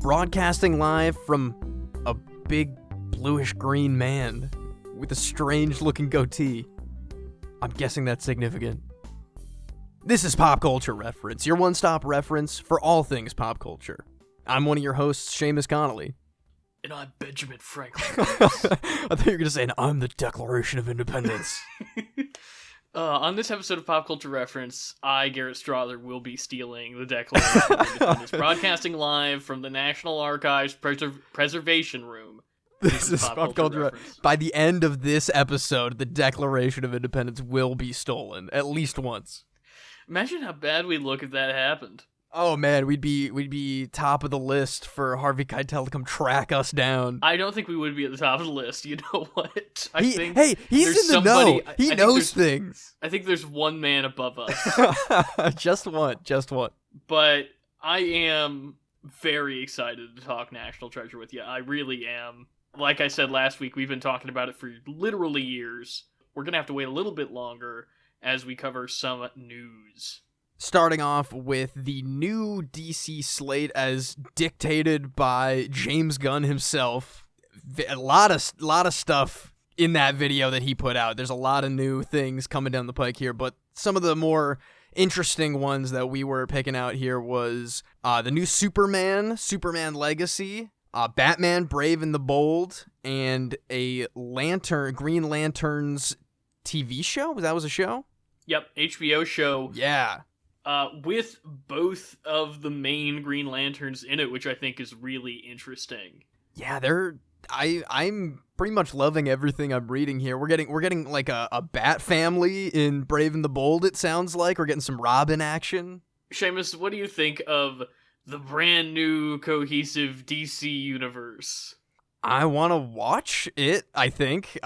broadcasting live from a big bluish-green man with a strange-looking goatee. I'm guessing that's significant. This is Pop Culture Reference, your one-stop reference for all things pop culture. I'm one of your hosts, Seamus Connolly. And I'm Benjamin Franklin. I thought you were going to say, and I'm the Declaration of Independence. On this episode of Pop Culture Reference, I, Garrett Strother, will be stealing the Declaration of Independence, broadcasting live from the National Archives Preservation Room. This is Pop Culture Reference. By the end of this episode, the Declaration of Independence will be stolen, at least once. Imagine how bad we'd look if that happened. Oh man, we'd be top of the list for Harvey Keitel to come track us down. I don't think we would be at the top of the list. You know what? He's in the know. He knows things. I think there's one man above us. Just one. But I am very excited to talk National Treasure with you. I really am. Like I said last week, we've been talking about it for literally years. We're going to have to wait a little bit longer as we cover some news. Starting off with the new DC slate as dictated by James Gunn himself. A lot of stuff in that video that he put out. There's a lot of new things coming down the pike here, but some of the more interesting ones that we were picking out here was the new Superman Legacy, Batman Brave and the Bold, and a Green Lanterns TV show. That was a show? Yep, HBO show. Yeah. With both of the main Green Lanterns in it, which I think is really interesting. Yeah, I'm pretty much loving everything I'm reading here. We're getting like a Bat family in Brave and the Bold, it sounds like. We're getting some Robin action. Seamus, what do you think of the brand new cohesive DC universe? I want to watch it, I think.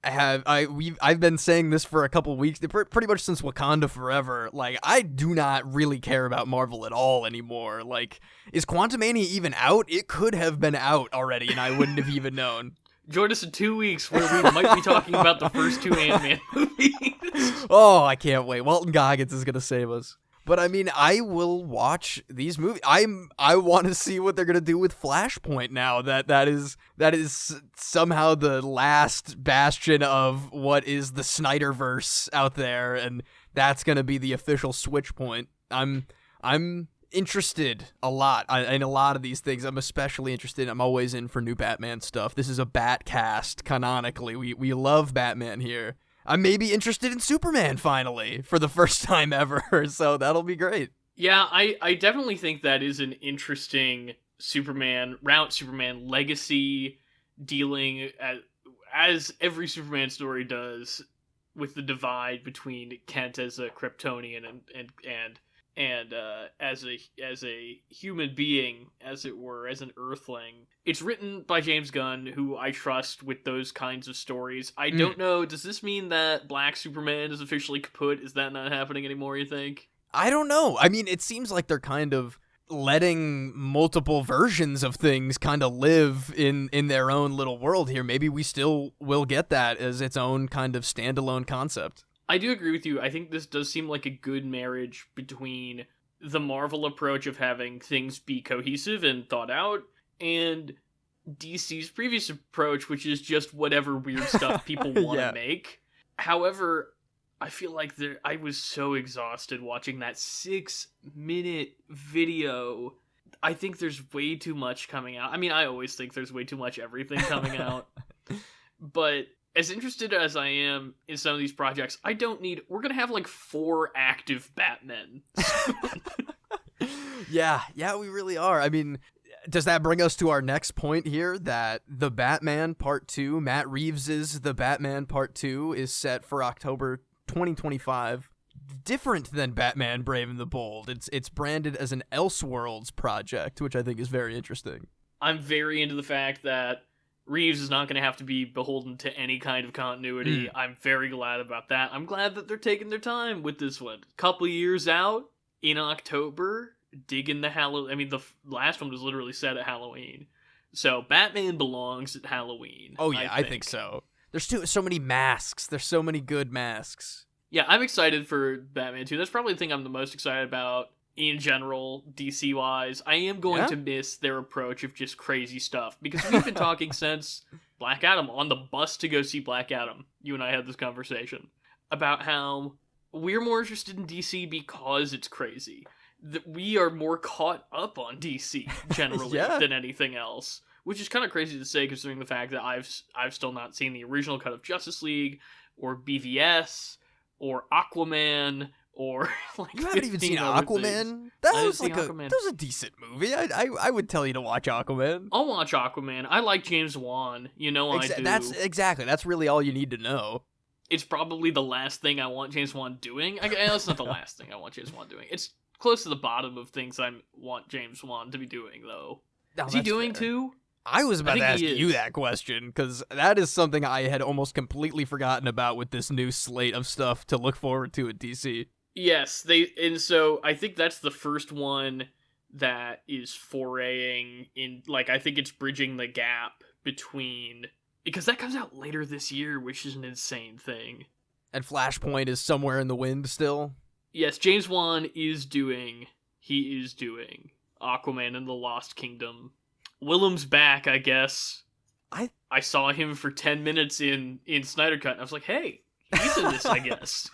I've been saying this for a couple weeks, pretty much since Wakanda Forever. Like, I do not really care about Marvel at all anymore. Like, is Quantumania even out? It could have been out already, and I wouldn't have even known. Join us in 2 weeks where we might be talking about the first two Ant-Man movies. Oh, I can't wait. Walton Goggins is gonna save us. But I mean, I will watch these movies. I want to see what they're gonna do with Flashpoint now. That is somehow the last bastion of what is the Snyderverse out there, and that's gonna be the official switch point. I'm interested a lot in a lot of these things. I'm especially interested. I'm always in for new Batman stuff. This is a Bat cast canonically. We love Batman here. I may be interested in Superman finally for the first time ever, so that'll be great. Yeah, I definitely think that is an interesting Superman legacy, dealing as every Superman story does with the divide between Kent as a Kryptonian and as a human being, as it were, as an Earthling. It's written by James Gunn, who I trust with those kinds of stories. I don't know, does this mean that Black Superman is officially kaput? Is that not happening anymore, you think? I don't know. I mean, it seems like they're kind of letting multiple versions of things kind of live in their own little world here. Maybe we still will get that as its own kind of standalone concept. I do agree with you. I think this does seem like a good marriage between the Marvel approach of having things be cohesive and thought out, and DC's previous approach, which is just whatever weird stuff people want to make. However, I feel like I was so exhausted watching that 6-minute video. I think there's way too much coming out. I mean, I always think there's way too much everything coming out. But as interested as I am in some of these projects, we're going to have like 4 active Batmen. Yeah, we really are. I mean, does that bring us to our next point here, that the Batman Part 2, Matt Reeves's The Batman Part 2, is set for October 2025. Different than Batman Brave and the Bold. It's branded as an Elseworlds project, which I think is very interesting. I'm very into the fact that Reeves is not going to have to be beholden to any kind of continuity. I'm very glad about that. I'm glad that they're taking their time with this one. Couple years out, in October, digging the Halloween. I mean, the last one was literally set at Halloween. So Batman belongs at Halloween. Oh yeah, I think so. There's so many masks. There's so many good masks. Yeah, I'm excited for Batman 2. That's probably the thing I'm the most excited about in general, DC-wise. I am going to miss their approach of just crazy stuff, because we've been talking since Black Adam, on the bus to go see Black Adam. You and I had this conversation about how we're more interested in DC because it's crazy. That we are more caught up on DC generally than anything else, which is kind of crazy to say considering the fact that I've still not seen the original cut of Justice League or BVS or Aquaman or like you haven't even seen Aquaman. That was a decent movie. I would tell you to watch Aquaman. I'll watch Aquaman. I like James Wan. You know I do. That's really all you need to know. It's probably the last thing I want James Wan doing. That's not the last thing I want James Wan doing. It's close to the bottom of things I want James Wan to be doing, though. No, is he doing too? I was about to ask you that question, because that is something I had almost completely forgotten about with this new slate of stuff to look forward to at DC. Yes, so I think that's the first one that is foraying in, like, I think it's bridging the gap between, because that comes out later this year, which is an insane thing. And Flashpoint is somewhere in the wind still? Yes, James Wan is doing Aquaman and the Lost Kingdom. Willem's back, I guess. I saw him for 10 minutes in Snyder Cut, and I was like, hey, he's in this, I guess.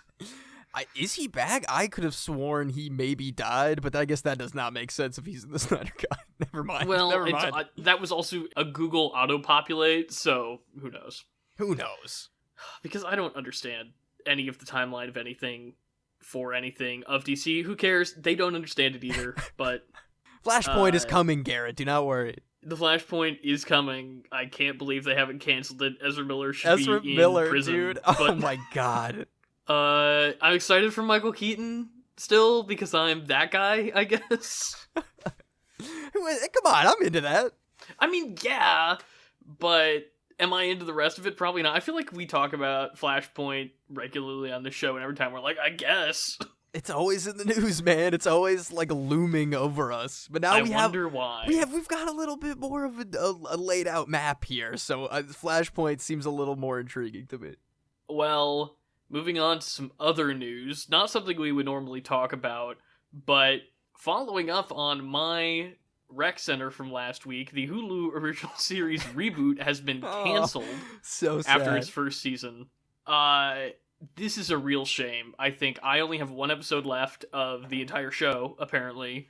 Is he back? I could have sworn he maybe died, but I guess that does not make sense if he's in the Snyder Cut. Never mind. Well, that was also a Google auto-populate, so who knows? Who knows? Because I don't understand any of the timeline of anything for anything of DC. Who cares? They don't understand it either, but... Flashpoint is coming, Garrett. Do not worry. The Flashpoint is coming. I can't believe they haven't canceled it. Ezra Miller should be in prison. Dude. Oh my god. I'm excited for Michael Keaton still, because I'm that guy, I guess. Come on, I'm into that. I mean, yeah, but am I into the rest of it? Probably not. I feel like we talk about Flashpoint regularly on the show, and every time we're like, I guess. It's always in the news, man. It's always like looming over us. But now I wonder why. We've got a little bit more of a laid out map here, so Flashpoint seems a little more intriguing to me. Well, moving on to some other news, not something we would normally talk about, but following up on my rec center from last week, the Hulu original series Reboot has been canceled so sad. After its first season. This is a real shame. I think I only have one episode left of the entire show, apparently,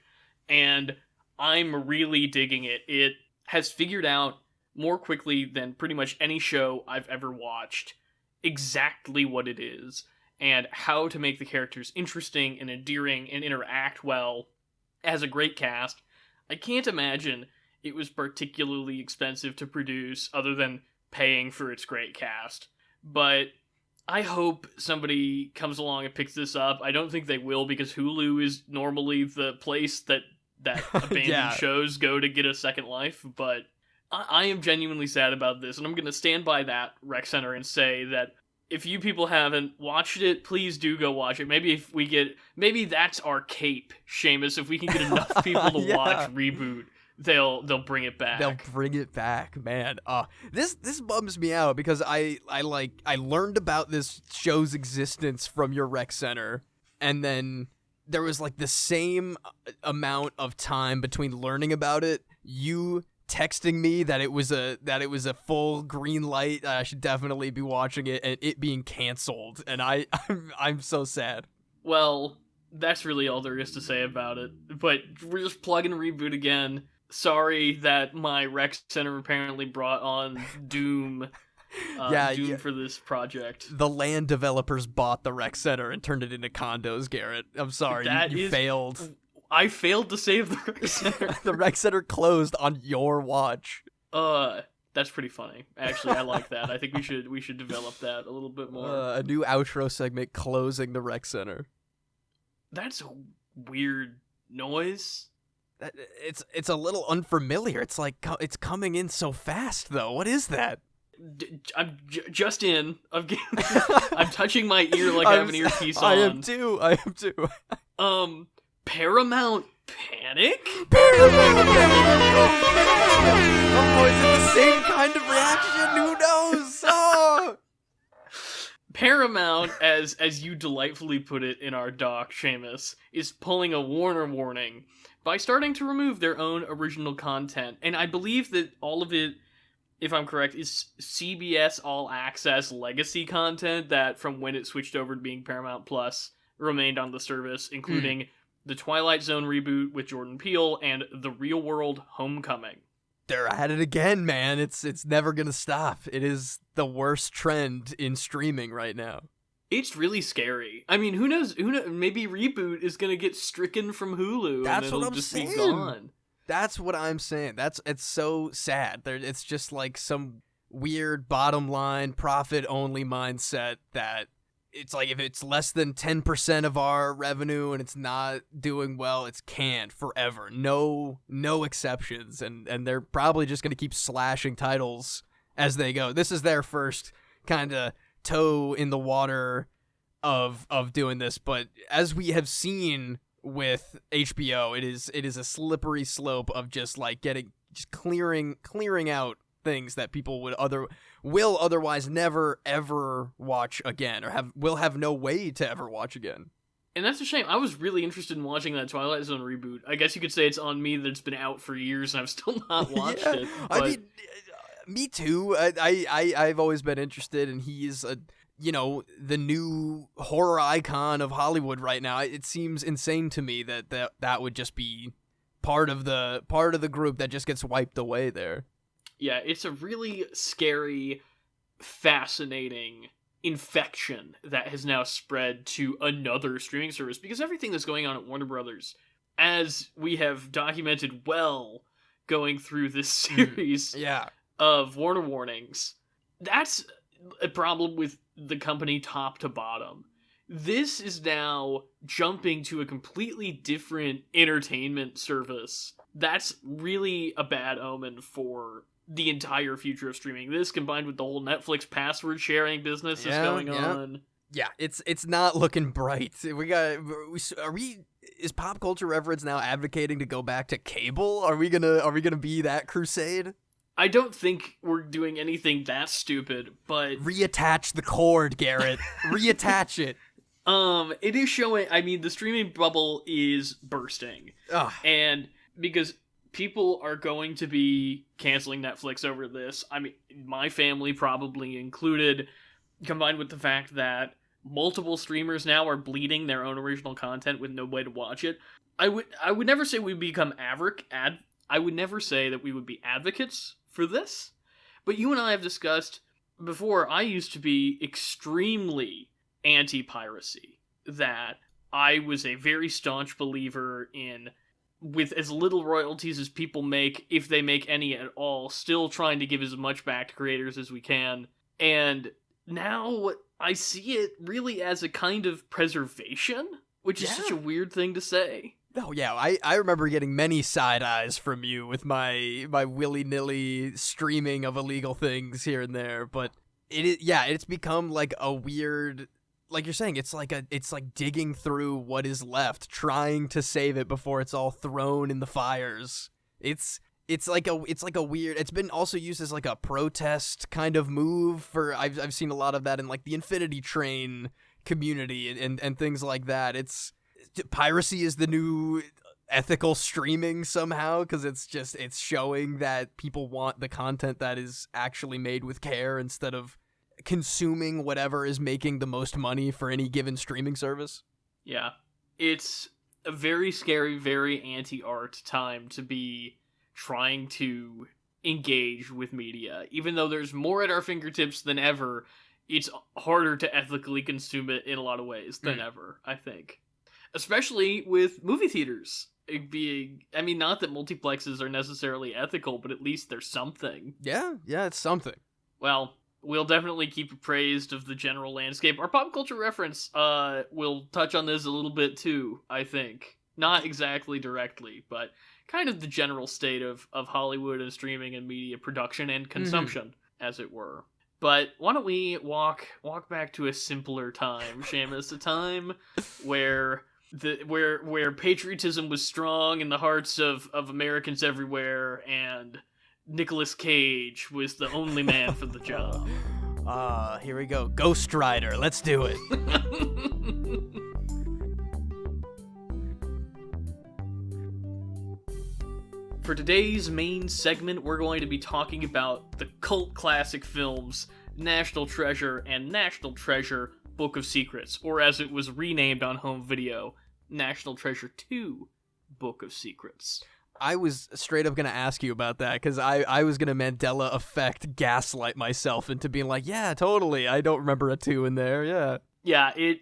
and I'm really digging it. It has figured out more quickly than pretty much any show I've ever watched exactly what it is, and how to make the characters interesting and endearing and interact well. It has a great cast. I can't imagine it was particularly expensive to produce other than paying for its great cast. But I hope somebody comes along and picks this up. I don't think they will, because Hulu is normally the place that abandoned shows go to get a second life, but I am genuinely sad about this, and I'm going to stand by that rec center and say that if you people haven't watched it, please do go watch it. Maybe that's our cape, Seamus. If we can get enough people to watch Reboot, they'll bring it back. They'll bring it back, man. This bums me out, because I learned about this show's existence from your rec center, and then there was like the same amount of time between learning about it, you texting me that it was a full green light, I should definitely be watching it, and it being canceled, and I'm so sad. Well, that's really all there is to say about it. But we're just plugging Reboot again. Sorry that my rec center apparently brought on Doom. Doom for this project. The land developers bought the rec center and turned it into condos, Garrett. I'm sorry, you failed. I failed to save the rec center. The rec center closed on your watch. That's pretty funny. Actually, I like that. I think we should develop that a little bit more. A new outro segment closing the rec center. That's a weird noise. It's a little unfamiliar. It's like it's coming in so fast, though. What is that? I'm just in. I'm touching my ear like I have an earpiece on. I am too. Paramount Panic? Paramount Panic! Oh, is it the same kind of reaction? Who knows? Oh! Paramount, as you delightfully put it in our doc, Seamus, is pulling a Warner warning by starting to remove their own original content. And I believe that all of it, if I'm correct, is CBS All Access legacy content that, from when it switched over to being Paramount Plus, remained on the service, including the Twilight Zone reboot with Jordan Peele and The Real World Homecoming. They're at it again, man. It's never gonna stop. It is the worst trend in streaming right now. It's really scary. I mean, who knows? Maybe Reboot is gonna get stricken from Hulu. That's and it'll what I'm just saying. Be gone. That's what I'm saying. It's so sad. It's just like some weird bottom line profit only mindset that it's like if it's less than 10% of our revenue and it's not doing well, it's canned forever. No exceptions. And they're probably just going to keep slashing titles as they go. This is their first kind of toe in the water of doing this. But as we have seen with HBO, it is a slippery slope of just like clearing out things that people will otherwise never ever watch again, or will have no way to ever watch again. And that's a shame. I was really interested in watching that Twilight Zone reboot. I guess you could say it's on me that it's been out for years and I've still not watched it. But... I mean, me too. I've always been interested, and he's the new horror icon of Hollywood right now. It seems insane to me that would just be part of the group that just gets wiped away there. Yeah, it's a really scary, fascinating infection that has now spread to another streaming service, because everything that's going on at Warner Brothers, as we have documented well going through this series of Warner warnings, that's a problem with the company top to bottom. This is now jumping to a completely different entertainment service. That's really a bad omen for the entire future of streaming. This, combined with the whole Netflix password sharing business that's going on. Yeah, it's not looking bright. Is pop culture reference now advocating to go back to cable? Are we gonna be that crusade? I don't think we're doing anything that stupid, but reattach the cord, Garrett. Reattach it. It is showing. I mean, the streaming bubble is bursting, and because people are going to be canceling Netflix over this. I mean, my family probably included, combined with the fact that multiple streamers now are bleeding their own original content with no way to watch it. I would never say we become I would never say that we would be advocates for this, but you and I have discussed before, I used to be extremely anti-piracy, that I was a very staunch believer in, with as little royalties as people make, if they make any at all, still trying to give as much back to creators as we can. And now I see it really as a kind of preservation, which is such a weird thing to say. Oh yeah, I remember getting many side eyes from you with my willy-nilly streaming of illegal things here and there, but it's become like a weird, like you're saying, it's like digging through what is left, trying to save it before it's all thrown in the fires. It's like a weird. It's been also used as like a protest kind of move for. I've seen a lot of that in like the Infinity Train community and things like that. Piracy is the new ethical streaming somehow, because it's showing that people want the content that is actually made with care instead of consuming whatever is making the most money for any given streaming service. Yeah. It's a very scary, very anti-art time to be trying to engage with media. Even though there's more at our fingertips than ever, it's harder to ethically consume it in a lot of ways than ever, I think. Especially with movie theaters being, I mean, not that multiplexes are necessarily ethical, but at least there's something. Yeah, it's something. Well, we'll definitely keep appraised of the general landscape. Our pop culture reference will touch on this a little bit too, I think. Not exactly directly, but kind of the general state of Hollywood and streaming and media production and consumption, as it were. But why don't we walk back to a simpler time, Seamus, a time where patriotism was strong in the hearts of Americans everywhere, and Nicolas Cage was the only man for the job. Here we go. Ghost Rider. Let's do it. For today's main segment, we're going to be talking about the cult classic films National Treasure and National Treasure Book of Secrets, or as it was renamed on home video, National Treasure 2 Book of Secrets. I was straight up going to ask you about that, because I was going to Mandela effect gaslight myself into being like, yeah, totally, I don't remember a 2 in there, yeah. Yeah, it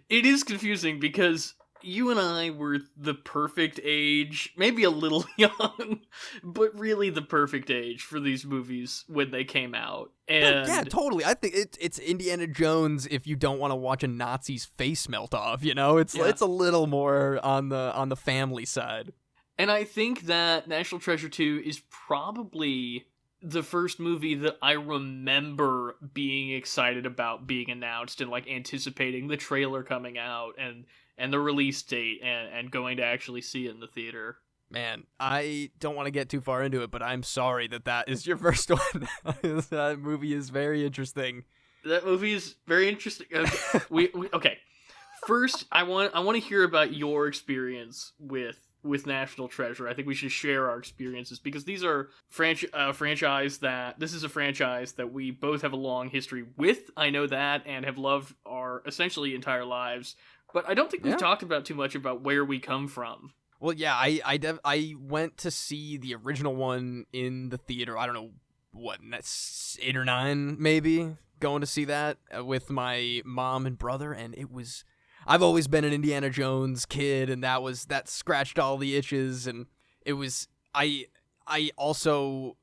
is confusing, because you and I were the perfect age, maybe a little young, but really the perfect age for these movies when they came out. And yeah, totally. I think it's Indiana Jones if you don't want to watch a Nazi's face melt off, you know? It's a little more on the family side. And I think that National Treasure 2 is probably the first movie that I remember being excited about being announced and like anticipating the trailer coming out and the release date and going to actually see it in the theater. Man, I don't want to get too far into it, but I'm sorry that is your first one. That movie is very interesting. That movie is very interesting. Okay. First, I want to hear about your experience with National Treasure. I think we should share our experiences because these are this is a franchise that we both have a long history with. I know that, and have loved our essentially entire lives. But I don't think we've talked about too much about where we come from. Well, yeah, I went to see the original one in the theater. I don't know what, that's 8 or 9 maybe, going to see that with my mom and brother, and it was. I've always been an Indiana Jones kid, and that scratched all the itches, and it was. I also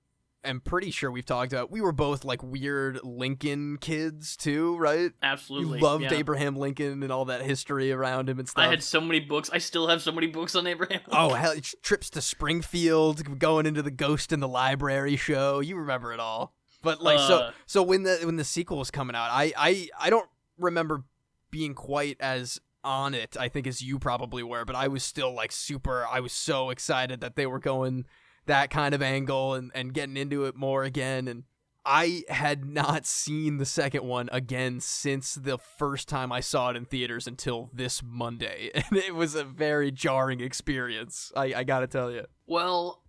am pretty sure we've talked about. We were both like weird Lincoln kids too, right? Absolutely. You loved Abraham Lincoln and all that history around him and stuff. I had so many books. I still have so many books on Abraham Lincoln. Oh hell! Trips to Springfield, going into the Ghost in the Library show. You remember it all. But like so when the sequel was coming out, I don't remember being quite as on it, I think, as you probably were, but I was still like I was so excited that they were going that kind of angle and getting into it more again. And I had not seen the second one again since the first time I saw it in theaters until this Monday. And it was a very jarring experience, I gotta tell you. Well,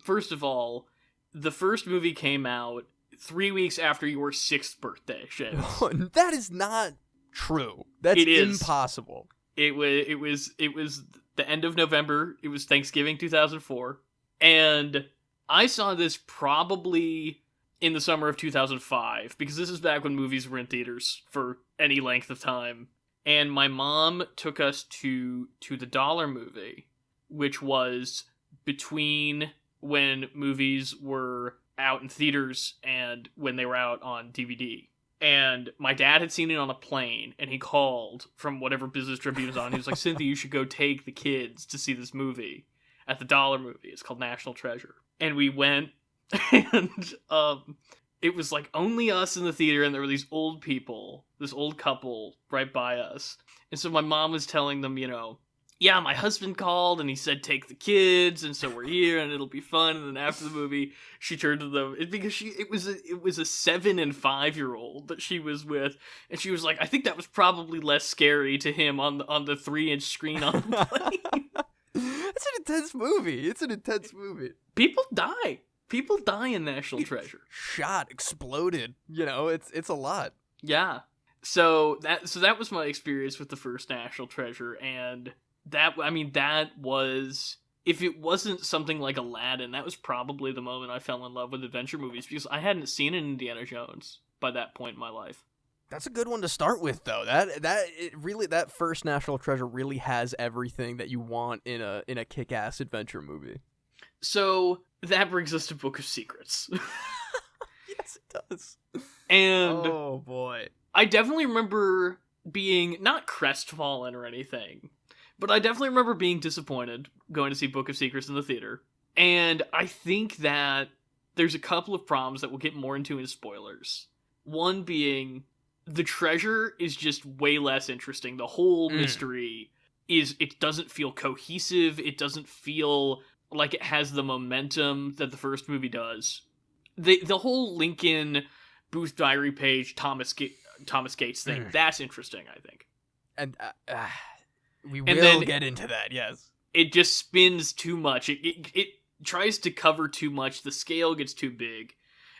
first of all, the first movie came out 3 weeks after your 6th birthday, Seamus. That is not true. That's impossible. It was the end of November. It was Thanksgiving 2004. And I saw this probably in the summer of 2005, because this is back when movies were in theaters for any length of time. And my mom took us to the Dollar Movie, which was between when movies were out in theaters and when they were out on DVD. And my dad had seen it on a plane, and he called from whatever business trip he was on. He was like, Cynthia, you should go take the kids to see this movie at the Dollar Movie. It's called National Treasure. And we went, and it was like only us in the theater, and there were these old people, this old couple right by us. And so my mom was telling them, yeah, my husband called and he said take the kids, and so we're here and it'll be fun. And then after the movie, she turned to them because it was a 7 and 5-year-old that she was with, and she was like, I think that was probably less scary to him on the 3-inch screen on the plane. It's an intense movie. It's an intense movie. People die. People die in National Treasure. Shot, exploded. It's a lot. Yeah. So that was my experience with the first National Treasure, and that was, if it wasn't something like Aladdin, that was probably the moment I fell in love with adventure movies, because I hadn't seen an Indiana Jones by that point in my life. That's a good one to start with, though. That first National Treasure really has everything that you want in a kick-ass adventure movie. So that brings us to Book of Secrets. Yes, it does. And oh boy, I definitely remember being not crestfallen or anything, but I definitely remember being disappointed going to see Book of Secrets in the theater. And I think that there's a couple of problems that we'll get more into in spoilers. One being, the treasure is just way less interesting. The whole mystery it doesn't feel cohesive. It doesn't feel like it has the momentum that the first movie does. The whole Lincoln Booth Diary page, Thomas Gates thing. That's interesting, I think. And we And will then get into that, yes. it just spins too much. It tries to cover too much. The scale gets too big.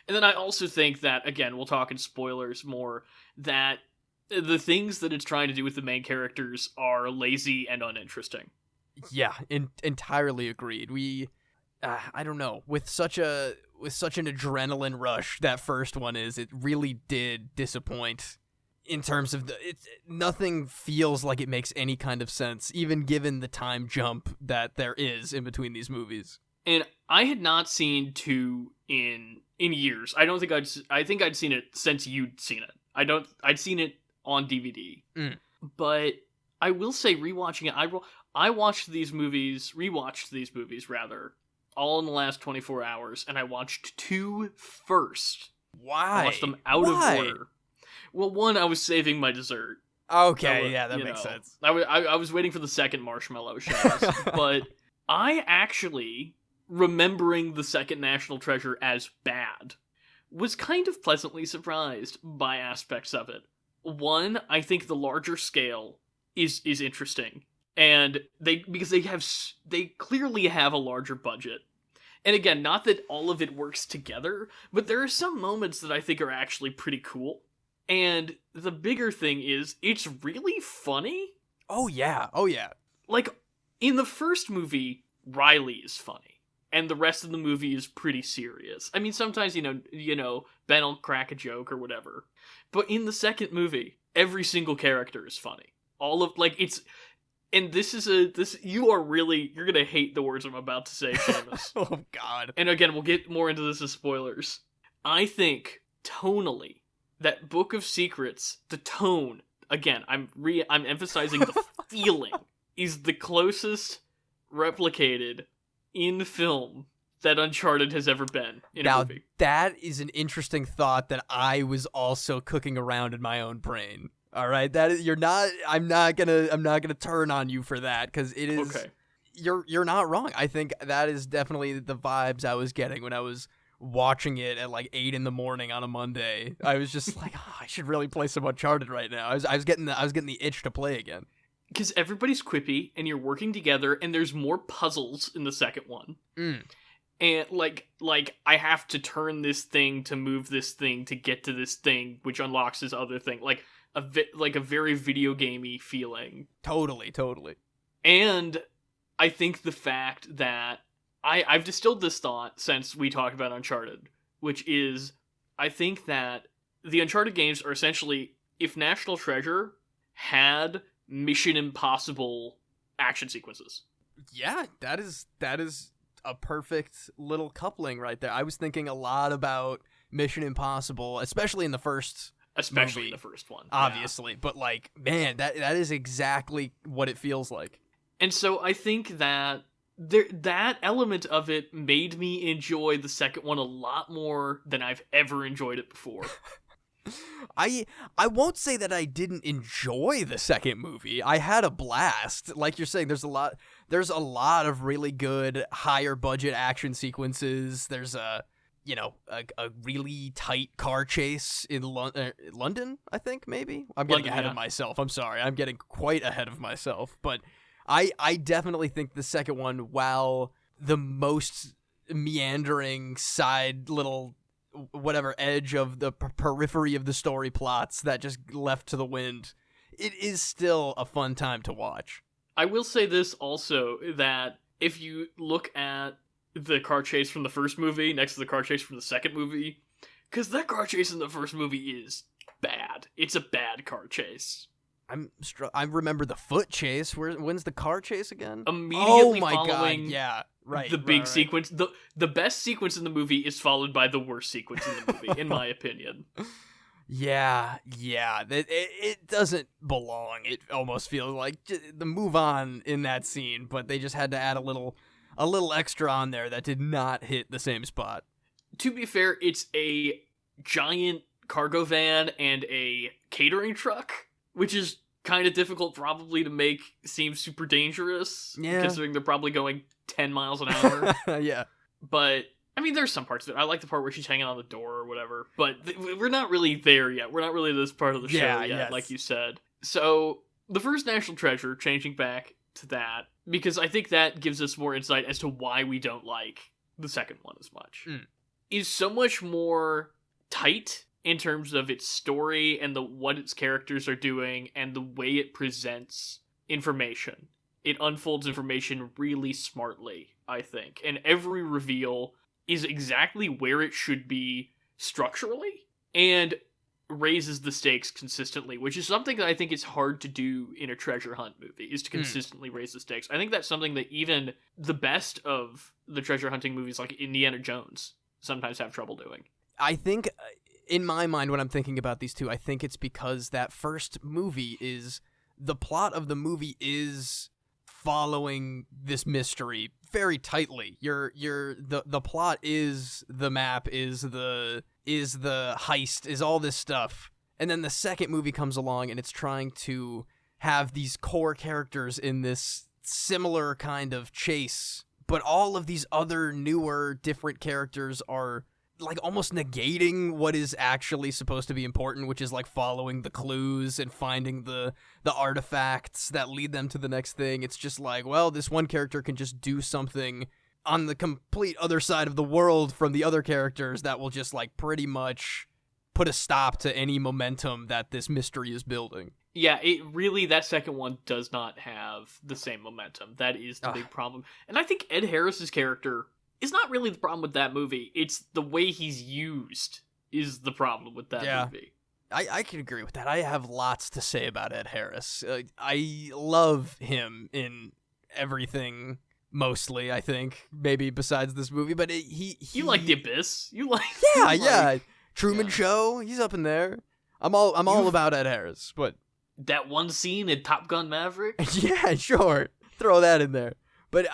And then I also think that, again, we'll talk in spoilers more, that the things that it's trying to do with the main characters are lazy and uninteresting. Yeah, entirely agreed. I don't know, with such an adrenaline rush that first one is, it really did disappoint in terms of nothing feels like it makes any kind of sense, even given the time jump that there is in between these movies. And I had not seen 2 in years. I think I'd seen it since you'd seen it. I'd seen it on DVD. But I will say, rewatching it, I rewatched these movies rather, all in the last 24 hours, and I watched 2 first. Why? I watched them out of order. Well, 1, I was saving my dessert. Okay, that makes sense. I was waiting for the second marshmallow shows, but I actually, remembering the second National Treasure as bad, was kind of pleasantly surprised by aspects of it. 1, I think the larger scale is interesting, and because they clearly have a larger budget. And again, not that all of it works together, but there are some moments that I think are actually pretty cool. And the bigger thing is, it's really funny. Oh yeah. Like, in the first movie, Riley is funny, and the rest of the movie is pretty serious. I mean, sometimes, you know, Ben will crack a joke or whatever. But in the second movie, every single character is funny. All of, like, it's... And you're gonna hate the words I'm about to say, Seamus. Oh, God. And again, we'll get more into this as spoilers. I think, tonally, that Book of Secrets, the tone, again, I'm emphasizing the feeling, is the closest replicated in film that Uncharted has ever been in a movie. That is an interesting thought that I was also cooking around in my own brain. All right, I'm not gonna turn on you for that, because it is. Okay. You're not wrong. I think that is definitely the vibes I was getting when I was watching it at like 8 a.m. on a Monday. I was just like, I should really play some Uncharted right now. I was getting the itch to play again. Because everybody's quippy and you're working together, and there's more puzzles in the second one. And like I have to turn this thing to move this thing to get to this thing, which unlocks this other thing. Like a very video gamey feeling. Totally. And I think the fact that I've distilled this thought since we talked about Uncharted, which is, I think that the Uncharted games are essentially, if National Treasure had Mission Impossible action sequences. Yeah, that is a perfect little coupling right there. I was thinking a lot about Mission Impossible, especially in the first movie, the first one, obviously. Yeah. But like, man, that is exactly what it feels like. And so I think that that element of it made me enjoy the second one a lot more than I've ever enjoyed it before. I won't say that I didn't enjoy the second movie. I had a blast. Like you're saying, there's a lot of really good higher budget action sequences. There's a really tight car chase in London, I think, maybe? I'm getting ahead of myself. I'm sorry. I'm getting quite ahead of myself. But I definitely think the second one, while the most meandering side little whatever edge of the periphery of the story plots that just left to the wind, it is still a fun time to watch. I will say this also, that if you look at the car chase from the first movie next to the car chase from the second movie, because that car chase in the first movie is bad. It's a bad car chase. I remember the foot chase. When's the car chase again? Immediately following, God, yeah, right. The big sequence. The best sequence in the movie is followed by the worst sequence in the movie, in my opinion. Yeah. It doesn't belong. It almost feels like the move on in that scene, but they just had to add a little extra on there that did not hit the same spot. To be fair, it's a giant cargo van and a catering truck, which is kind of difficult probably to make seem super dangerous, considering they're probably going 10 miles an hour. Yeah. But I mean, there's some parts of it. I like the part where she's hanging on the door or whatever, but we're not really there yet. We're not really this part of the show yet, yes. like you said. So, the first National Treasure, changing back to that, because I think that gives us more insight as to why we don't like the second one as much, is so much more tight in terms of its story and what its characters are doing and the way it presents information. It unfolds information really smartly, I think. And every reveal is exactly where it should be structurally and raises the stakes consistently, which is something that I think is hard to do in a treasure hunt movie, is to consistently raise the stakes. I think that's something that even the best of the treasure hunting movies like Indiana Jones sometimes have trouble doing. I think, in my mind, when I'm thinking about these two, I think it's because that first movie is... The plot of the movie is following this mystery very tightly. The plot is the map, is the heist, is all this stuff. And then the second movie comes along and it's trying to have these core characters in this similar kind of chase, but all of these other newer, different characters are like almost negating what is actually supposed to be important, which is like following the clues and finding the artifacts that lead them to the next thing. It's just like, well, this one character can just do something on the complete other side of the world from the other characters that will just like pretty much put a stop to any momentum that this mystery is building. Yeah, that second one does not have the same momentum. That is the big problem. And I think Ed Harris's character is not really the problem with that movie. It's the way he's used is the problem with that movie. I can agree with that. I have lots to say about Ed Harris. I love him in everything, mostly, I think. Maybe besides this movie, but You like The Abyss? You like... Yeah. Truman Show, he's up in there. I'm all about Ed Harris, but... That one scene in Top Gun Maverick? Yeah, sure. Throw that in there. But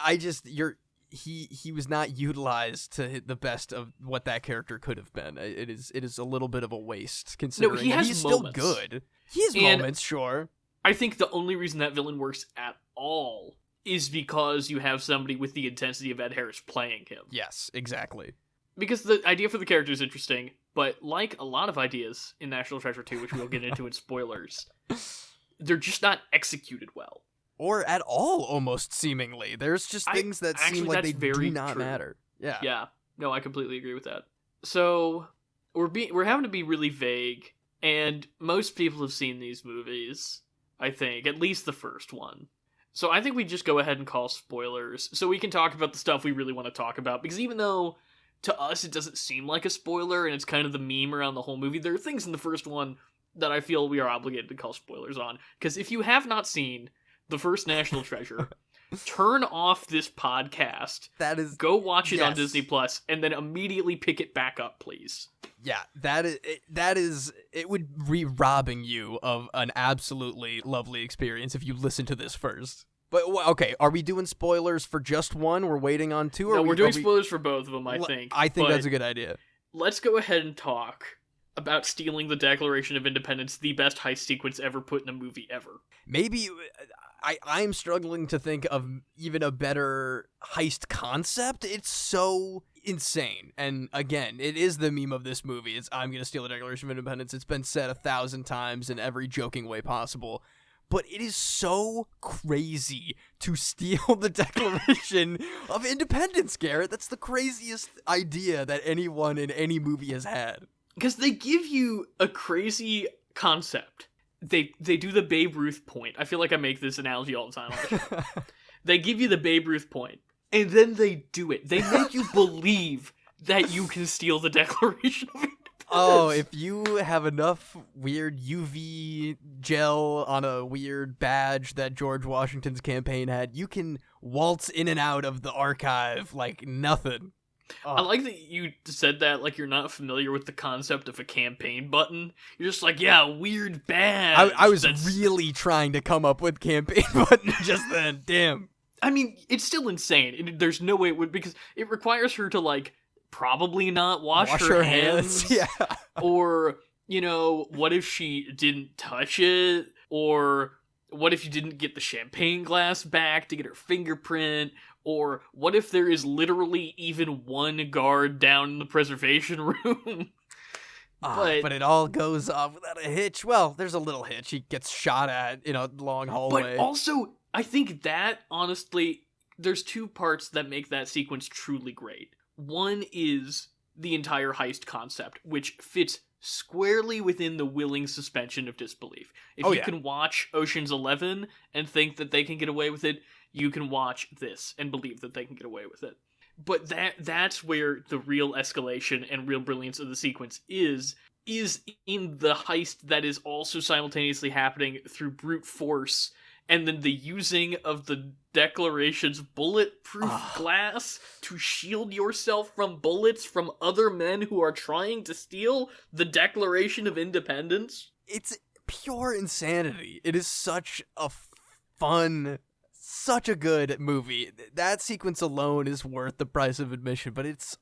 he was not utilized to hit the best of what that character could have been. It is a little bit of a waste, considering he's moments. Still good. He has moments, sure. I think the only reason that villain works at all is because you have somebody with the intensity of Ed Harris playing him. Yes, exactly. Because the idea for the character is interesting, but like a lot of ideas in National Treasure 2, which we'll get into in spoilers, they're just not executed well. Or at all, almost seemingly. There's just things that seem like they do not matter. Yeah. Yeah. No, I completely agree with that. So we're having to be really vague, and most people have seen these movies, I think, at least the first one. So I think we just go ahead and call spoilers, so we can talk about the stuff we really want to talk about, because even though to us it doesn't seem like a spoiler, and it's kind of the meme around the whole movie, there are things in the first one that I feel we are obligated to call spoilers on. Because if you have not seen the first National Treasure, turn off this podcast. Go watch it on Disney Plus, and then immediately pick it back up, please. Yeah, it would be robbing you of an absolutely lovely experience if you listen to this first. But okay, are we doing spoilers for just one? We're waiting on two. No, we're doing spoilers for both of them. I think that's a good idea. Let's go ahead and talk about stealing the Declaration of Independence, the best heist sequence ever put in a movie ever. Maybe I'm struggling to think of even a better heist concept. It's so insane. And again, it is the meme of this movie. It's I'm going to steal the Declaration of Independence. It's been said 1,000 times in every joking way possible. But it is so crazy to steal the Declaration of Independence, Garrett. That's the craziest idea that anyone in any movie has had. Because they give you a crazy concept. They do the Babe Ruth point. I feel like I make this analogy all the time on the show. They give you the Babe Ruth point, and then they do it. They make you believe that you can steal the Declaration of Independence. Oh, if you have enough weird UV gel on a weird badge that George Washington's campaign had, you can waltz in and out of the archive like nothing. Oh. I like that you said that like you're not familiar with the concept of a campaign button. You're just like, yeah, weird badge. I was really trying to come up with campaign button just then. Damn. I mean, it's still insane. There's no way it would, because it requires her to like probably not wash her hands. Yeah. Or, what if she didn't touch it? Or what if you didn't get the champagne glass back to get her fingerprint? Or what if there is literally even one guard down in the preservation room? But it all goes off without a hitch. Well, there's a little hitch. He gets shot at in a long hallway. But also, I think that, honestly, there's two parts that make that sequence truly great. One is the entire heist concept, which fits squarely within the willing suspension of disbelief. If you can watch Ocean's 11 and think that they can get away with it, you can watch this and believe that they can get away with it. But that's where the real escalation and real brilliance of the sequence is in the heist that is also simultaneously happening through brute force, and then the using of the Declaration's bulletproof glass to shield yourself from bullets from other men who are trying to steal the Declaration of Independence. It's pure insanity. It is such a fun, such a good movie. That sequence alone is worth the price of admission, but it's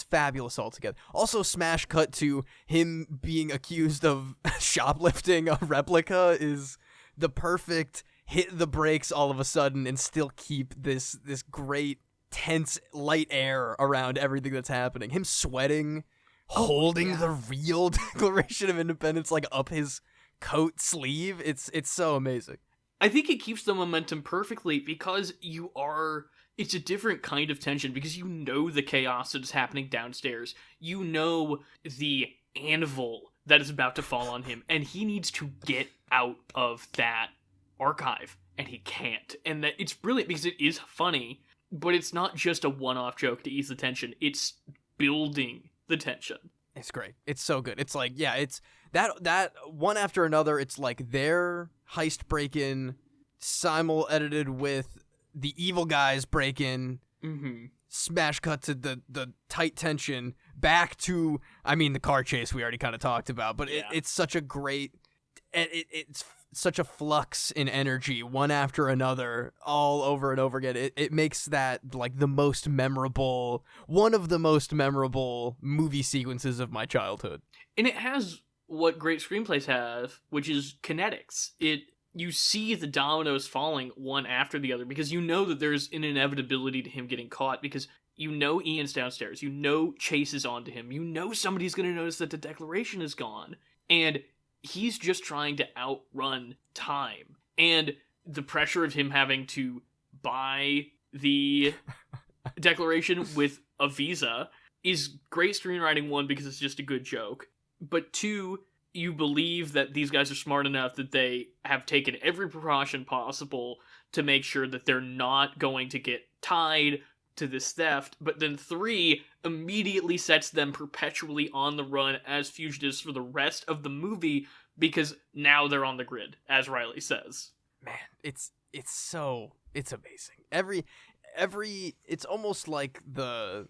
fabulous altogether. Also, smash cut to him being accused of shoplifting a replica is the perfect hit the brakes all of a sudden and still keep this great tense light air around everything that's happening. Him sweating, holding the real Declaration of Independence like up his coat sleeve. It's so amazing. I think it keeps the momentum perfectly because it's a different kind of tension because you know the chaos that is happening downstairs. You know the anvil that is about to fall on him, and he needs to get out of that archive, and he can't. And that it's brilliant because it is funny, but it's not just a one-off joke to ease the tension. It's building the tension. It's great. It's so good. It's like, it's that one after another. It's like their heist break-in simul-edited with the evil guys break-in, smash cut to the tight tension, back to, the car chase we already kind of talked about, but it's such a great, it's such a flux in energy, one after another, all over and over again. It makes that like one of the most memorable movie sequences of my childhood. And it has what great screenplays have, which is kinetics. You see the dominoes falling one after the other because you know that there's an inevitability to him getting caught because you know Ian's downstairs. You know Chase is onto him. You know somebody's going to notice that the Declaration is gone. And he's just trying to outrun time. And the pressure of him having to buy the Declaration with a visa is great screenwriting, one, because it's just a good joke. But two, you believe that these guys are smart enough that they have taken every precaution possible to make sure that they're not going to get tied to this theft. But then three, immediately sets them perpetually on the run as fugitives for the rest of the movie because now they're on the grid, as Riley says. Man, it's amazing. It's almost like the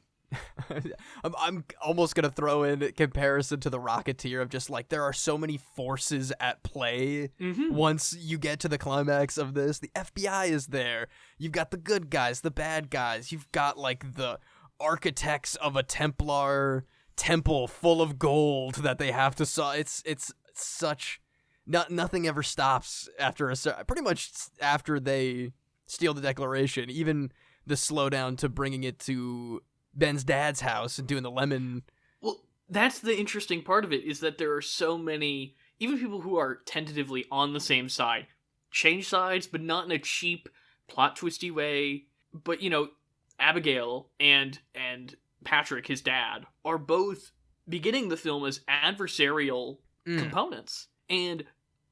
I'm almost gonna throw in a comparison to the Rocketeer of just like there are so many forces at play once you get to the climax of this. The FBI is there. You've got the good guys, the bad guys. You've got like the architects of a Templar temple full of gold that they have to solve. It's such nothing ever stops after pretty much after they steal the Declaration. Even the slowdown to bringing it to Ben's dad's house and doing the lemon. Well, that's the interesting part of it, is that there are so many, even people who are tentatively on the same side, change sides, but not in a cheap, plot twisty way. But, Abigail and Patrick, his dad, are both beginning the film as adversarial components, and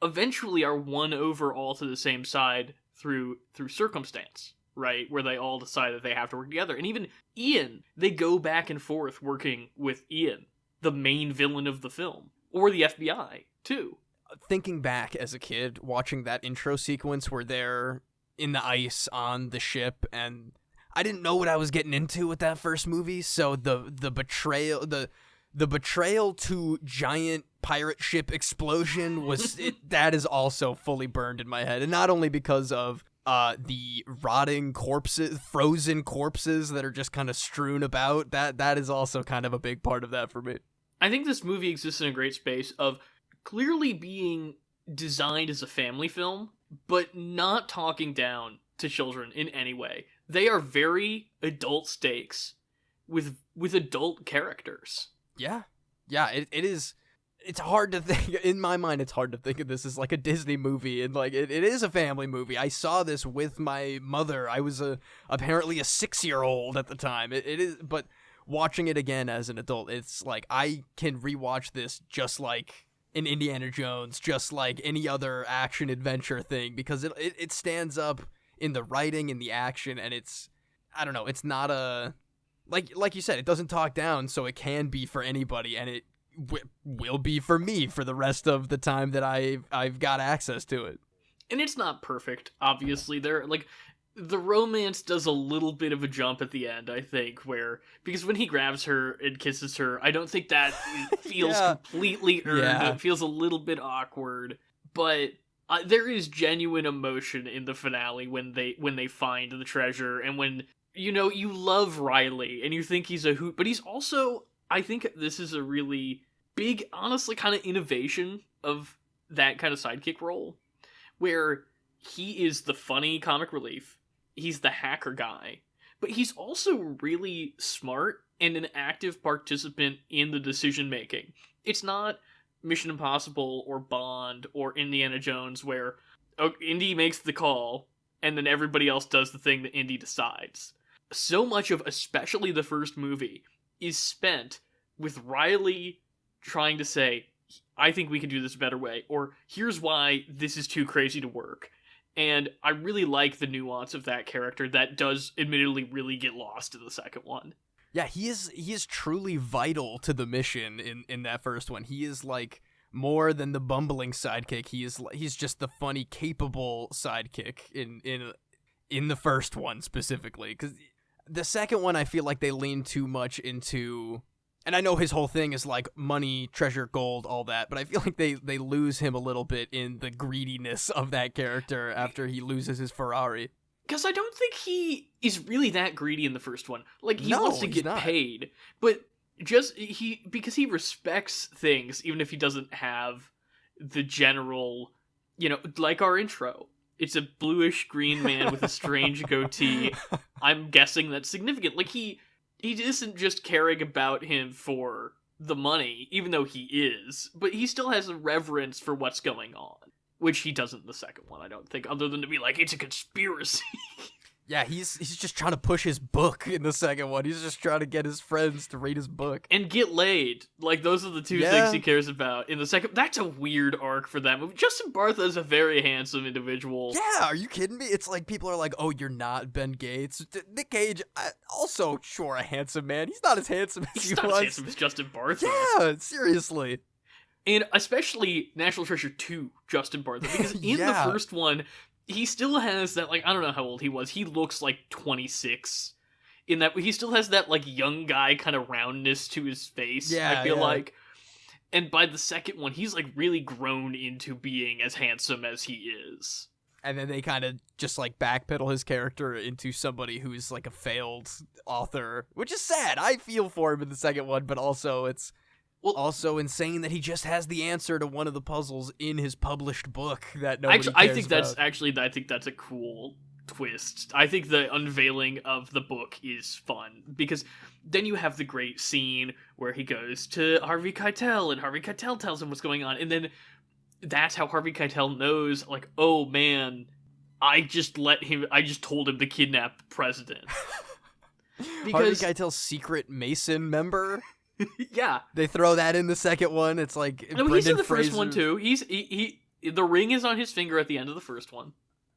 eventually are won over all to the same side through circumstance. Right, where they all decide that they have to work together. And even Ian, they go back and forth working with Ian, the main villain of the film, or the FBI, too. Thinking back as a kid, watching that intro sequence where they're in the ice on the ship, and I didn't know what I was getting into with that first movie, so the betrayal to giant pirate ship explosion was that is also fully burned in my head, and not only because of the rotting corpses, frozen corpses that are just kind of strewn about. That is also kind of a big part of that for me. I think this movie exists in a great space of clearly being designed as a family film, but not talking down to children in any way. they are very adult stakes with adult characters. Yeah. Yeah, it is. It's hard to think, in my mind, it's hard to think of this as like a Disney movie, and like it is a family movie. I saw this with my mother. I was apparently a 6-year-old at the time. It is, but watching it again as an adult, it's like I can rewatch this just like an Indiana Jones, just like any other action adventure thing, because it stands up in the writing, in the action, and it's, I don't know, it's not a, like you said, it doesn't talk down, so it can be for anybody, and it will be for me for the rest of the time that I've got access to it. And it's not perfect, obviously. The romance does a little bit of a jump at the end, I think, because when he grabs her and kisses her, I don't think that feels completely earned. Yeah. It feels a little bit awkward, but there is genuine emotion in the finale when they find the treasure, and when, you love Riley and you think he's a hoot, but he's also, I think this is a really big, honestly, kind of innovation of that kind of sidekick role, where he is the funny comic relief, he's the hacker guy, but he's also really smart and an active participant in the decision making. It's not Mission Impossible or Bond or Indiana Jones where Indy makes the call and then everybody else does the thing that Indy decides. So much of, especially the first movie, is spent with Riley trying to say, I think we can do this a better way, or here's why this is too crazy to work. And I really like the nuance of that character that does admittedly really get lost in the second one. Yeah, he is truly vital to the mission in that first one. He is like more than the bumbling sidekick. He's just the funny, capable sidekick in the first one specifically. Because the second one, I feel like they lean too much into, and I know his whole thing is like money, treasure, gold, all that, but I feel like they lose him a little bit in the greediness of that character after he loses his Ferrari. Because I don't think he is really that greedy in the first one. Like, he No, wants to he's get not. paid, but because he respects things, even if he doesn't have the general, like our intro. It's a bluish green man with a strange goatee. I'm guessing that's significant. Like, he isn't just caring about him for the money, even though he is, but he still has a reverence for what's going on, which he doesn't in the second one, I don't think, other than to be like, it's a conspiracy. Yeah, he's just trying to push his book in the second one. He's just trying to get his friends to read his book. And get laid. Like, those are the two things he cares about. In the second, that's a weird arc for that movie. Justin Bartha is a very handsome individual. Yeah, are you kidding me? It's like people are like, oh, you're not Ben Gates. Nick Cage, also, sure, a handsome man. He's not as handsome as He's he not was. as handsome as Justin Bartha. Yeah, seriously. And especially National Treasure 2, Justin Bartha. Because in the first one, he still has that, like, I don't know how old he was. He looks like 26. In that, he still has that, like, young guy kind of roundness to his face, I feel like. And by the second one, he's, like, really grown into being as handsome as he is. And then they kind of just, like, backpedal his character into somebody who's, like, a failed author, which is sad. I feel for him in the second one, but also it's also insane that he just has the answer to one of the puzzles in his published book that nobody cares I think about. I think that's a cool twist. I think the unveiling of the book is fun, because then you have the great scene where he goes to Harvey Keitel, and Harvey Keitel tells him what's going on, and then that's how Harvey Keitel knows, like, oh man, I just told him to kidnap the president. Harvey Keitel's secret Mason member? Yeah. They throw that in the second one. It's like No, he's in the first one too. He the ring is on his finger at the end of the first one.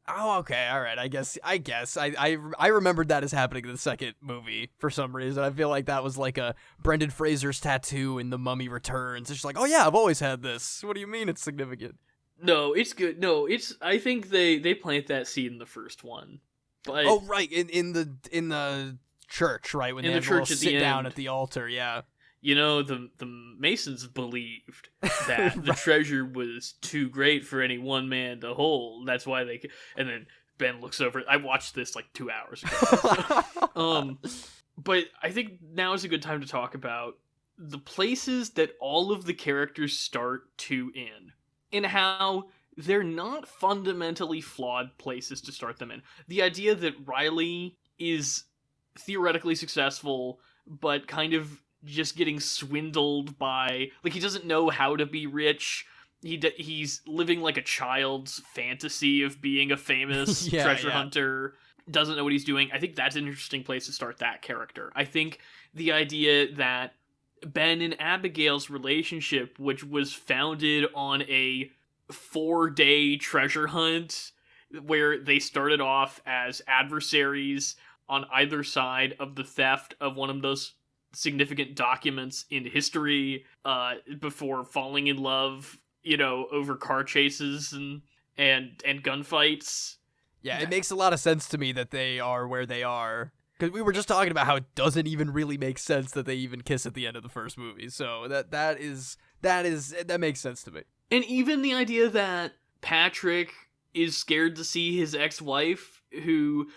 Oh, okay, all right. I guess I remembered that as happening in the second movie for some reason. I feel like that was like a Brendan Fraser's tattoo in The Mummy Returns. It's just like, oh yeah, I've always had this. What do you mean it's significant? No, it's good. No, it's. I think they plant that seed in the first one. But oh right, in the church, right, when in they the have a little church at sit the down end. at the altar, yeah. The Masons believed that the treasure was too great for any one man to hold. That's why they. And then Ben looks over. I watched this like 2 hours ago. But I think now is a good time to talk about the places that all of the characters start to in, and how they're not fundamentally flawed places to start them in. The idea that Riley is theoretically successful, but kind of just getting swindled by, like, he doesn't know how to be rich. He's living like a child's fantasy of being a famous treasure hunter, doesn't know what he's doing. I think that's an interesting place to start that character. I think the idea that Ben and Abigail's relationship, which was founded on a 4-day treasure hunt where they started off as adversaries on either side of the theft of one of those significant documents in history, before falling in love, over car chases and gunfights. Yeah, it makes a lot of sense to me that they are where they are. Because we were just talking about how it doesn't even really make sense that they even kiss at the end of the first movie. So that makes sense to me. And even the idea that Patrick is scared to see his ex-wife, who,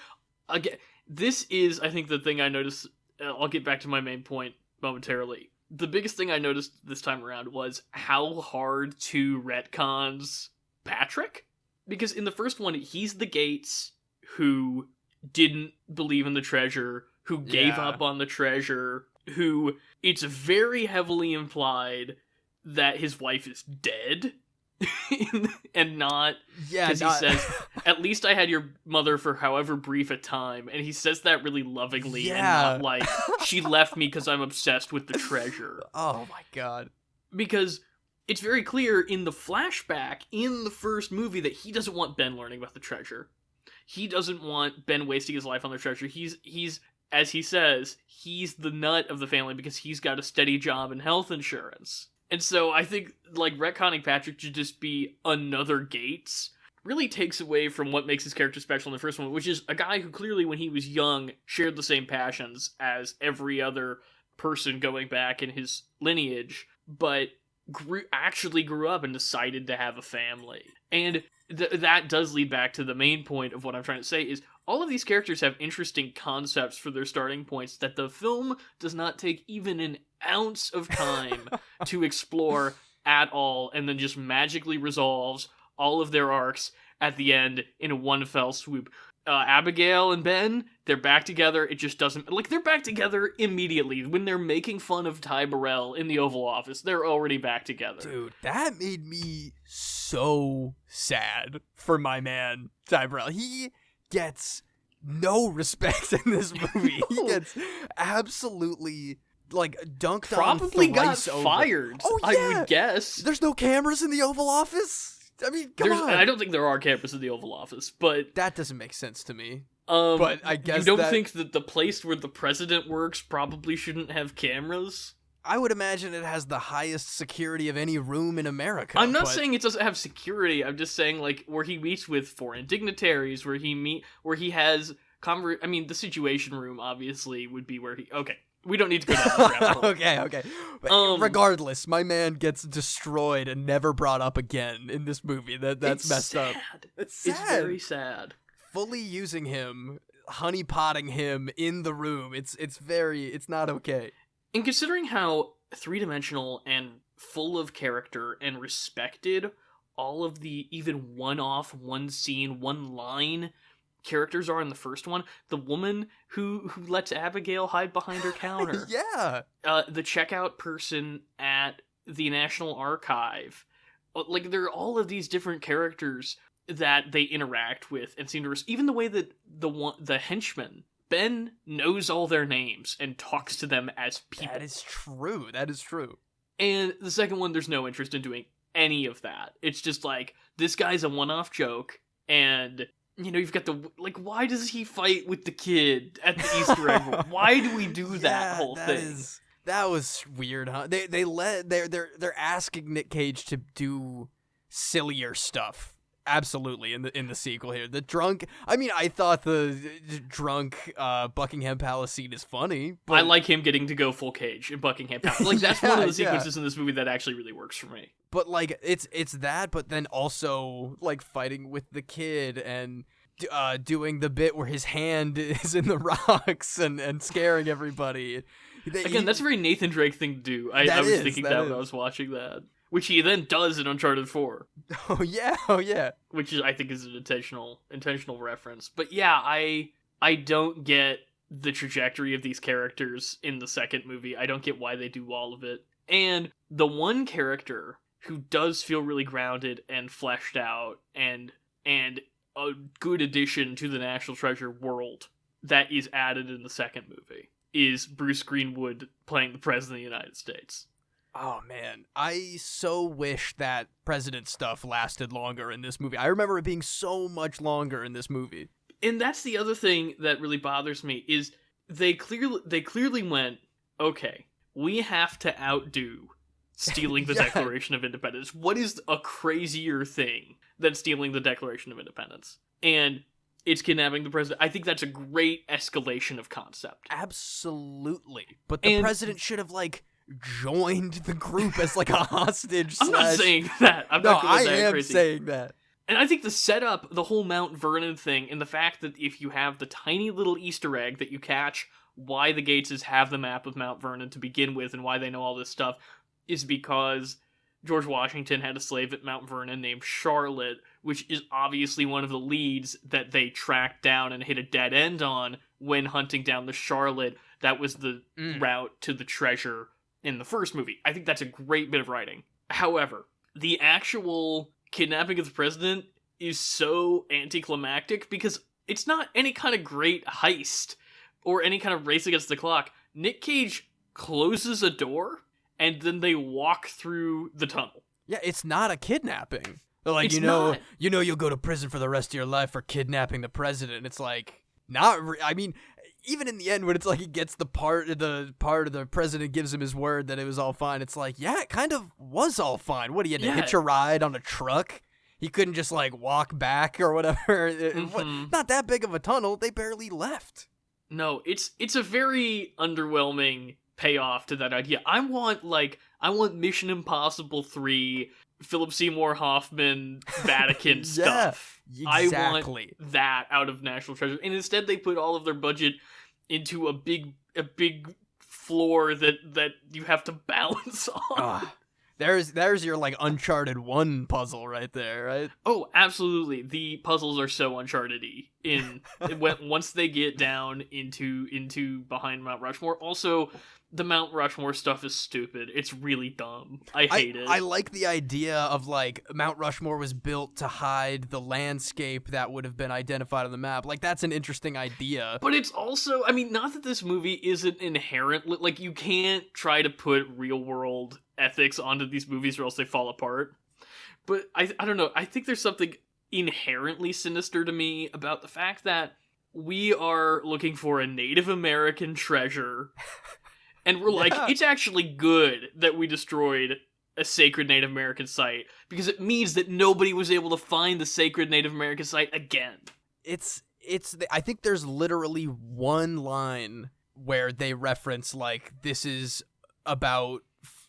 again, this is, I think, the thing I noticed. I'll get back to my main point momentarily. The biggest thing I noticed this time around was how hard to retcons Patrick. Because in the first one, he's the Gates who didn't believe in the treasure, who gave up on the treasure, who it's very heavily implied that his wife is dead. And not, because he says, at least I had your mother for however brief a time, and he says that really lovingly, and not like, she left me because I'm obsessed with the treasure. Oh my god. Because it's very clear in the flashback in the first movie that he doesn't want Ben learning about the treasure. He doesn't want Ben wasting his life on the treasure. He's as he says, he's the nut of the family because he's got a steady job and health insurance. And so I think, like, retconning Patrick to just be another Gates really takes away from what makes his character special in the first one, which is a guy who clearly, when he was young, shared the same passions as every other person going back in his lineage, but actually grew up and decided to have a family. And that does lead back to the main point of what I'm trying to say, is all of these characters have interesting concepts for their starting points that the film does not take even an ounce of time to explore at all, and then just magically resolves all of their arcs at the end in one fell swoop. Abigail and Ben, they're back together. It just doesn't, like, they're back together immediately. When they're making fun of Ty Burrell in the Oval Office, they're already back together. Dude, that made me so sad for my man Ty Burrell. He gets no respect in this movie. He gets absolutely, like, dunked on. Probably got over. Fired. Oh, yeah. I would guess. There's no cameras in the Oval Office? I mean, come on. I don't think there are cameras in the Oval Office, but that doesn't make sense to me. But I guess you don't think that the place where the president works probably shouldn't have cameras? I would imagine it has the highest security of any room in America. I'm not saying it doesn't have security. I'm just saying, like, where he meets with foreign dignitaries, where he has I mean, the Situation Room obviously would be where he. Okay. We don't need to go down this rabbit hole. Okay. Regardless, my man gets destroyed and never brought up again in this movie. That's messed sad. up. It's sad. It's very sad. Fully using him, honeypotting him in the room. It's not okay. And considering how three-dimensional and full of character and respected all of the even one-off, one scene, one line characters are in the first one, the woman who lets Abigail hide behind her counter, the checkout person at the National Archive, like, there are all of these different characters that they interact with and seem to even the way that the henchman Ben knows all their names and talks to them as people. That is true. And the second one, there's no interest in doing any of that. It's just like, this guy's a one-off joke, and you've got why does he fight with the kid at the Easter egg? Why do we do that whole thing? That was weird, huh? They're asking Nick Cage to do sillier stuff. Absolutely, in the sequel here. The drunk, I mean, I thought the drunk Buckingham Palace scene is funny, but I like him getting to go full Cage in Buckingham Palace. Like, that's one of the sequences in this movie that actually really works for me. But, like, it's that, but then also, like, fighting with the kid and doing the bit where his hand is in the rocks and scaring everybody. Again, that's a very Nathan Drake thing to do. I was thinking that when I was watching that. Which he then does in Uncharted 4. Oh yeah. Which I think is an intentional reference. But yeah, I I don't get the trajectory of these characters in the second movie. I don't get why they do all of it. And the one character who does feel really grounded and fleshed out and a good addition to the National Treasure world that is added in the second movie is Bruce Greenwood playing the President of the United States. Oh, man. I so wish that president stuff lasted longer in this movie. I remember it being so much longer in this movie. And that's the other thing that really bothers me, is they clearly went, okay, we have to outdo stealing the Declaration of Independence. What is a crazier thing than stealing the Declaration of Independence? And it's kidnapping the president. I think that's a great escalation of concept. Absolutely. But the president should have, like, joined the group as, like, a hostage. I'm not saying that. I'm not going that crazy. Saying that. And I think the setup, the whole Mount Vernon thing, and the fact that if you have the tiny little Easter egg that you catch why the Gateses have the map of Mount Vernon to begin with and why they know all this stuff is because George Washington had a slave at Mount Vernon named Charlotte, which is obviously one of the leads that they tracked down and hit a dead end on when hunting down the Charlotte. That was the route to the treasure in the first movie. I think that's a great bit of writing. However, the actual kidnapping of the president is so anticlimactic because it's not any kind of great heist or any kind of race against the clock. Nick Cage closes a door and then they walk through the tunnel. Yeah, it's not a kidnapping. They're like, It's you'll not. go to prison for the rest of your life for kidnapping the president. It's like, I mean, even in the end when it's like he gets the part of the president gives him his word that it was all fine, it's like, yeah, it kind of was all fine. What, he had to hitch a ride on a truck? He couldn't just, like, walk back or whatever. Not that big of a tunnel. They barely left. No, it's a very underwhelming payoff to that idea. I want Mission Impossible 3, Philip Seymour Hoffman, Vatican stuff. Exactly. I want that out of National Treasure. And instead they put all of their budget into a big floor that you have to balance on. There's your, like, Uncharted 1 puzzle right there, right? Oh, absolutely. The puzzles are so Uncharted-y once they get down into behind Mount Rushmore. Also, the Mount Rushmore stuff is stupid. It's really dumb. I hate it. I like the idea of, like, Mount Rushmore was built to hide the landscape that would have been identified on the map. Like, that's an interesting idea. But it's also, I mean, not that this movie isn't inherently, like, you can't try to put real-world ethics onto these movies or else they fall apart. But I don't know. I think there's something inherently sinister to me about the fact that we are looking for a Native American treasure. And we're like, it's actually good that we destroyed a sacred Native American site because it means that nobody was able to find the sacred Native American site again. I think there's literally one line where they reference, like, this is about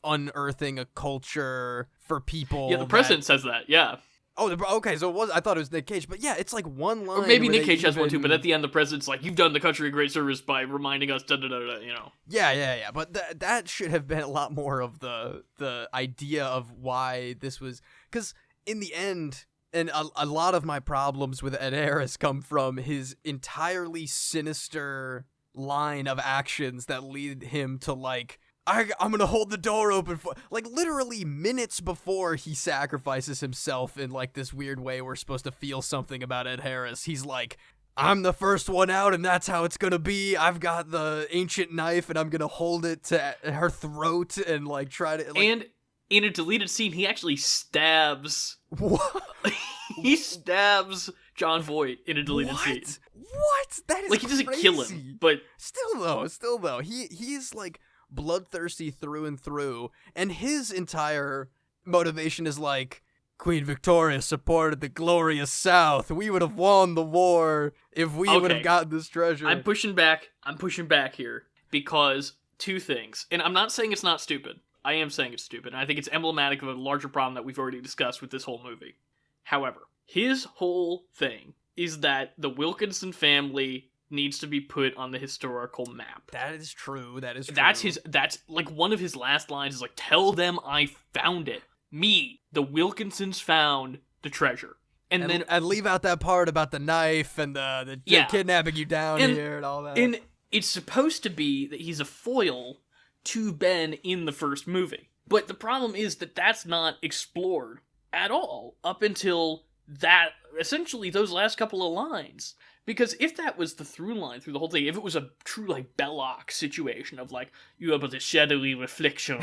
unearthing a culture for people. Yeah, the president says that, yeah. Oh, okay, so I thought it was Nick Cage, but yeah, it's like one line. Or maybe Nick Cage has one too, but at the end the president's like, you've done the country a great service by reminding us, da-da-da-da, you know. Yeah, but that should have been a lot more of the idea of why this was, because in the end, and a lot of my problems with Ed Harris come from his entirely sinister line of actions that lead him to, like, I'm gonna hold the door open for, like, literally minutes before he sacrifices himself in, like, this weird way we're supposed to feel something about Ed Harris. He's like, I'm the first one out and that's how it's gonna be. I've got the ancient knife and I'm gonna hold it to her throat and, like, try to, like... And in a deleted scene, he actually stabs... What? He stabs John Voight in a deleted scene. What? That is like, he doesn't crazy. Kill him, but... Still though, he's, like, bloodthirsty through and through, and his entire motivation is like, Queen Victoria supported the glorious South. We would have won the war if we would have gotten this treasure. I'm pushing back here because two things, and I'm not saying it's not stupid. I am saying it's stupid, and I think it's emblematic of a larger problem that we've already discussed with this whole movie. However, his whole thing is that the Wilkinson family needs to be put on the historical map. That is true. That's like one of his last lines is like, tell them I found it. Me, the Wilkinsons found the treasure. And then and leave out that part about the knife and the kidnapping you down here and all that. And it's supposed to be that he's a foil to Ben in the first movie. But the problem is that that's not explored at all up until that, essentially those last couple of lines. Because if that was the through line through the whole thing, if it was a true, like, Belloc situation of, like, you are but a shadowy reflection,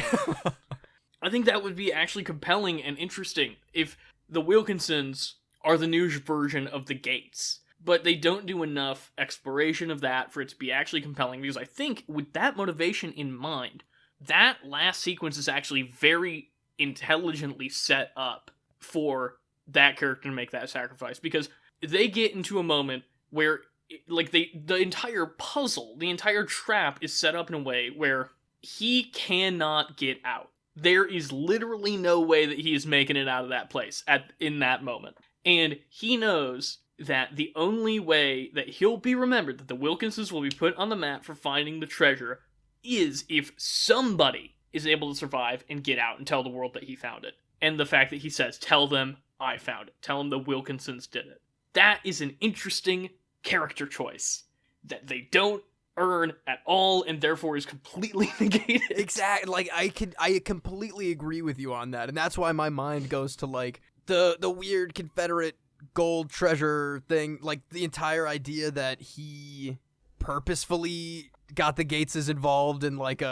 I think that would be actually compelling and interesting if the Wilkinsons are the new version of the Gates. But they don't do enough exploration of that for it to be actually compelling, because I think, with that motivation in mind, that last sequence is actually very intelligently set up for that character to make that sacrifice, because they get into a moment where, like, the entire puzzle, the entire trap is set up in a way where he cannot get out. There is literally no way that he is making it out of that place in that moment. And he knows that the only way that he'll be remembered, that the Wilkinsons will be put on the map for finding the treasure, is if somebody is able to survive and get out and tell the world that he found it. And the fact that he says, tell them I found it. Tell them the Wilkinsons did it. That is an interesting character choice that they don't earn at all, and therefore is completely negated. Exactly. Like, I completely agree with you on that, and that's why my mind goes to, like, the weird Confederate gold treasure thing, like the entire idea that he purposefully got the Gateses involved in like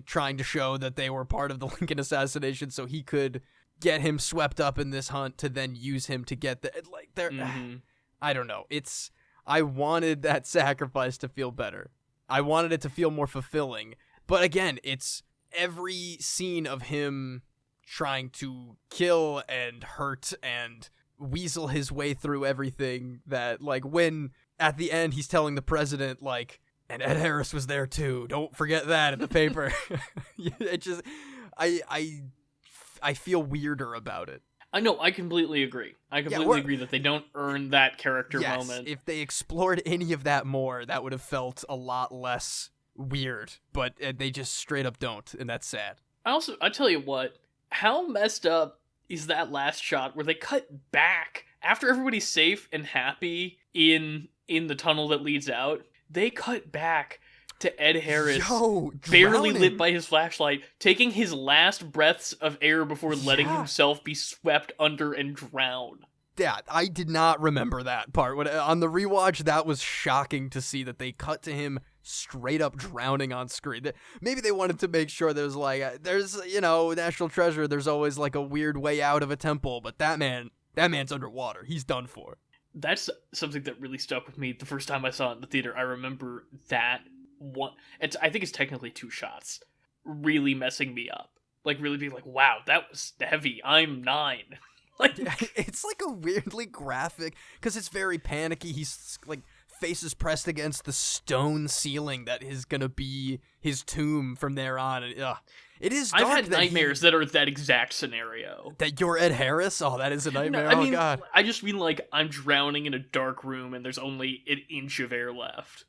trying to show that they were part of the Lincoln assassination so he could get him swept up in this hunt to then use him to get the, like, there. I don't know. I wanted that sacrifice to feel better. I wanted it to feel more fulfilling. But again, it's every scene of him trying to kill and hurt and weasel his way through everything, that, like, when at the end he's telling the president, like, and Ed Harris was there too, don't forget that in the paper. It just, I feel weirder about it. I know, I completely agree. I completely agree that they don't earn that character moment. If they explored any of that more, that would have felt a lot less weird, but they just straight up don't, and that's sad. I tell you what, how messed up is that last shot where they cut back after everybody's safe and happy in the tunnel that leads out? They cut back to Ed Harris, barely lit by his flashlight, taking his last breaths of air before letting himself be swept under and drown. Yeah, I did not remember that part. On the rewatch, that was shocking to see that they cut to him straight up drowning on screen. Maybe they wanted to make sure there's National Treasure, there's always like a weird way out of a temple, but that man's underwater. He's done for. That's something that really stuck with me the first time I saw it in the theater. I remember that one. I think it's technically two shots, really messing me up. Like, really being like, wow, that was heavy. I'm 9. Like, it's like a weirdly graphic, because it's very panicky. He's like faces pressed against the stone ceiling that is gonna be his tomb from there on. And, it is dark. I've had nightmares that are that exact scenario. That you're Ed Harris? Oh, that is a nightmare. No, I mean, God. I just mean, like, I'm drowning in a dark room and there's only an inch of air left.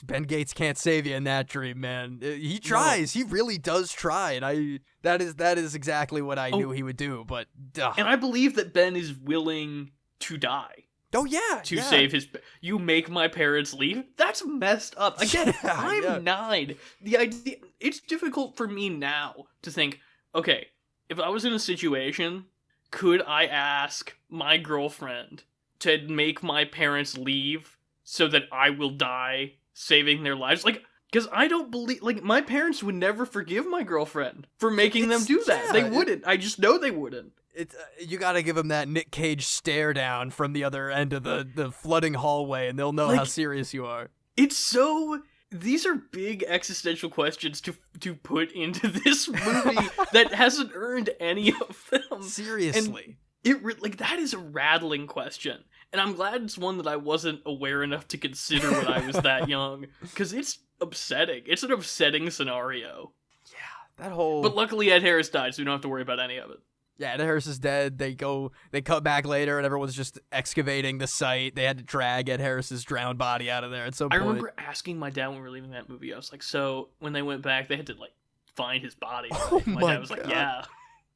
Ben Gates can't save you in that dream, man. He tries. No. He really does try, and that is exactly what I knew he would do. But and I believe that Ben is willing to die. Oh yeah, to save his. You make my parents leave. That's messed up. Again, I'm 9. The idea. It's difficult for me now to think. Okay, if I was in a situation, could I ask my girlfriend to make my parents leave so that I will die saving their lives? Like, because I don't believe, like, my parents would never forgive my girlfriend for making them do that. They wouldn't. I just know they wouldn't. It's you gotta give them that Nick Cage stare down from the other end of the flooding hallway, and they'll know how serious you are. It's so. These are big existential questions to put into this movie that hasn't earned any of them. Seriously. And that is a rattling question. And I'm glad it's one that I wasn't aware enough to consider when I was that young. Because it's upsetting. It's an upsetting scenario. Yeah, that whole... But luckily Ed Harris died, so we don't have to worry about any of it. Yeah, Ed Harris is dead. They cut back later, and everyone's just excavating the site. They had to drag Ed Harris's drowned body out of there at some point. I remember asking my dad when we were leaving that movie, I was like, so when they went back, they had to, like, find his body. Oh my dad was like, yeah.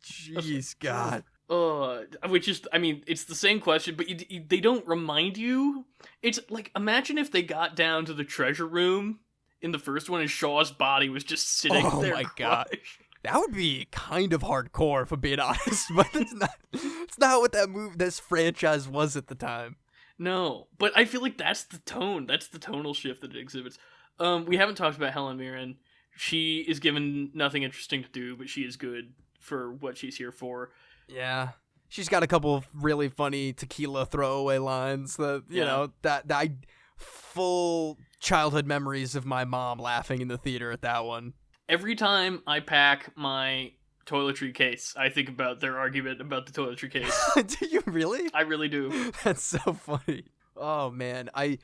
Jeez, God. Which is, I mean, it's the same question, but they don't remind you. It's like, imagine if they got down to the treasure room in the first one and Shaw's body was just sitting there. Oh my god. That would be kind of hardcore, if I'm being honest, but it's not what this franchise was at the time. No, but I feel like that's the tone. That's the tonal shift that it exhibits. We haven't talked about Helen Mirren. She is given nothing interesting to do, but she is good for what she's here for. Yeah. She's got a couple of really funny tequila throwaway lines that, you know, that I full childhood memories of my mom laughing in the theater at that one. Every time I pack my toiletry case, I think about their argument about the toiletry case. Do you really? I really do. That's so funny. Oh man, I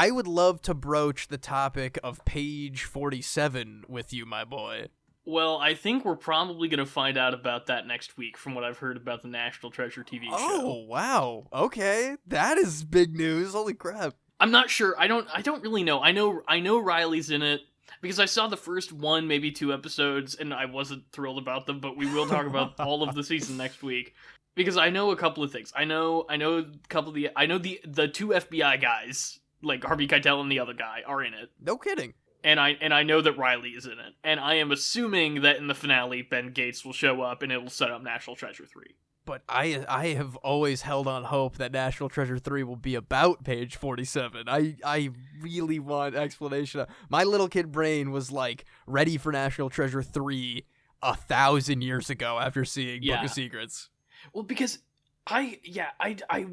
would love to broach the topic of page 47 with you, my boy. Well, I think we're probably going to find out about that next week from what I've heard about the National Treasure TV show. Oh, wow. Okay. That is big news. Holy crap. I'm not sure. I don't really know. I know Riley's in it because I saw the first one, maybe 2 episodes, and I wasn't thrilled about them, but we will talk about all of the season next week. Because I know a couple of things. I know the 2 FBI guys, like Harvey Keitel and the other guy, are in it. No kidding. And I know that Riley is in it. And I am assuming that in the finale, Ben Gates will show up and it will set up National Treasure 3. But I have always held on hope that National Treasure 3 will be about page 47. I really want explanation. My little kid brain was like ready for National Treasure 3 1,000 years ago after seeing Book of Secrets. Well, because I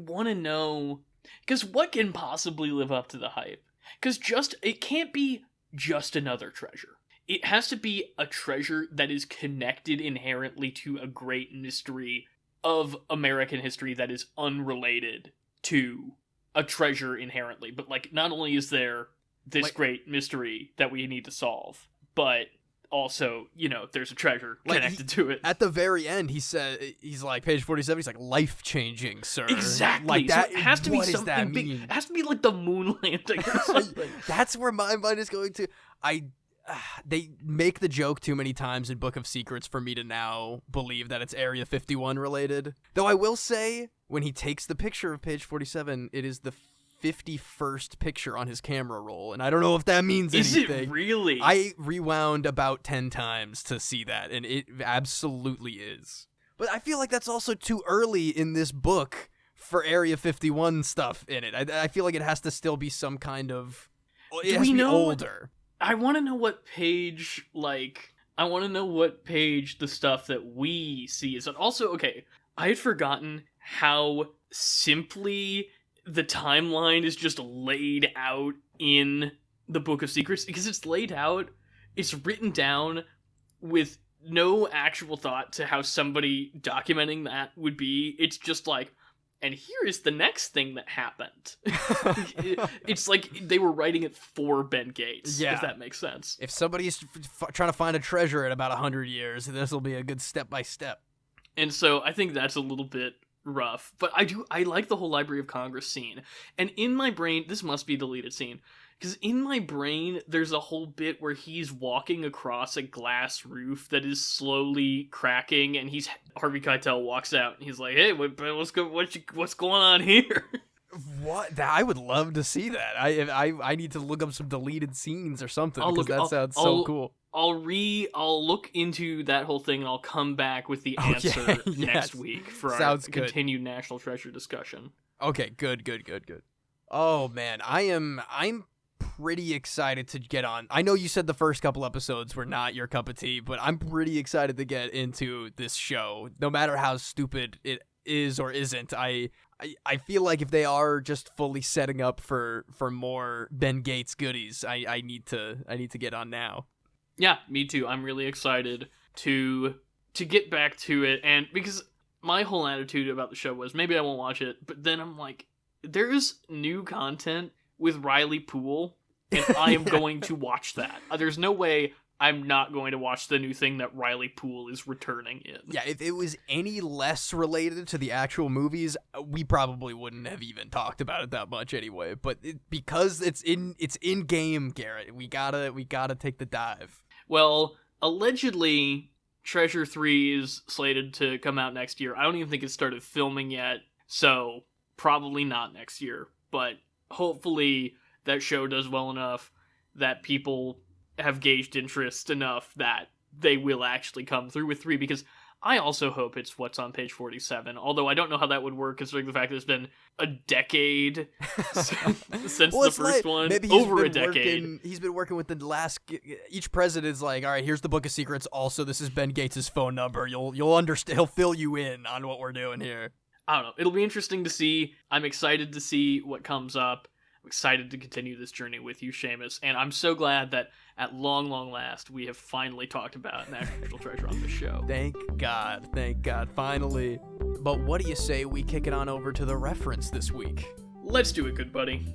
want to know, because what can possibly live up to the hype? Because it can't be just another treasure. It has to be a treasure that is connected inherently to a great mystery of American history that is unrelated to a treasure inherently. But, like, not only is there this great mystery that we need to solve, but also, you know, there's a treasure connected to it. At the very end, he's like, page 47, he's like, life-changing, sir. Exactly. Like, that, so it has to be something that big. mean? It has to be like the moon landing or something. That's where my mind is going to. They make the joke too many times in Book of Secrets for me to now believe that it's Area 51 related. Though I will say, when he takes the picture of page 47, it is the 51st picture on his camera roll, and I don't know if that means anything. Is it really? I rewound about 10 times to see that, and it absolutely is. But I feel like that's also too early in this book for Area 51 stuff in it. I feel like it has to still be some kind of... It has to be older. I want to know what page, the stuff that we see is. And also, okay, I had forgotten how simply the timeline is just laid out in the Book of Secrets, because it's written down with no actual thought to how somebody documenting that would be. It's just like, and here is the next thing that happened. It's like they were writing it for Ben Gates, if that makes sense. If somebody's trying to find a treasure in about 100 years, this will be a good step-by-step. And so I think that's a little bit rough. But I like the whole Library of Congress scene. And in my brain, this must be a deleted scene, because in my brain, there's a whole bit where he's walking across a glass roof that is slowly cracking, and Harvey Keitel walks out, and he's like, "Hey, what's going on here?" What? I would love to see that. I need to look up some deleted scenes or something, because that sounds so cool. I'll look into that whole thing, and I'll come back with the answer next week for our continued National Treasure discussion. Okay, good. Oh man, I'm pretty excited to get on. I know you said the first couple episodes were not your cup of tea, but I'm pretty excited to get into this show. No matter how stupid it is or isn't, I feel like if they are just fully setting up for more Ben Gates goodies, I need to get on now. Yeah, me too. I'm really excited to get back to it, and because my whole attitude about the show was maybe I won't watch it, but then I'm like, there's new content with Riley Poole, and I am going to watch that. There's no way I'm not going to watch the new thing that Riley Poole is returning in. Yeah, if it was any less related to the actual movies, we probably wouldn't have even talked about it that much anyway. But because it's in game, Garrett, we gotta take the dive. Well, allegedly, Treasure 3 is slated to come out next year. I don't even think it started filming yet, so probably not next year. But hopefully that show does well enough that people have gauged interest enough that they will actually come through with 3, because I also hope it's what's on page 47, although I don't know how that would work considering the fact that it's been a decade since the first one. Maybe over a decade. He's been working with the last... Each president's like, all right, here's the Book of Secrets. Also, this is Ben Gates' phone number. You'll understand. He'll fill you in on what we're doing here. I don't know. It'll be interesting to see. I'm excited to see what comes up. I'm excited to continue this journey with you, Seamus, and I'm so glad that at long, long last, we have finally talked about National Treasure on this show. Thank God, finally. But what do you say we kick it on over to the reference this week? Let's do it, good buddy.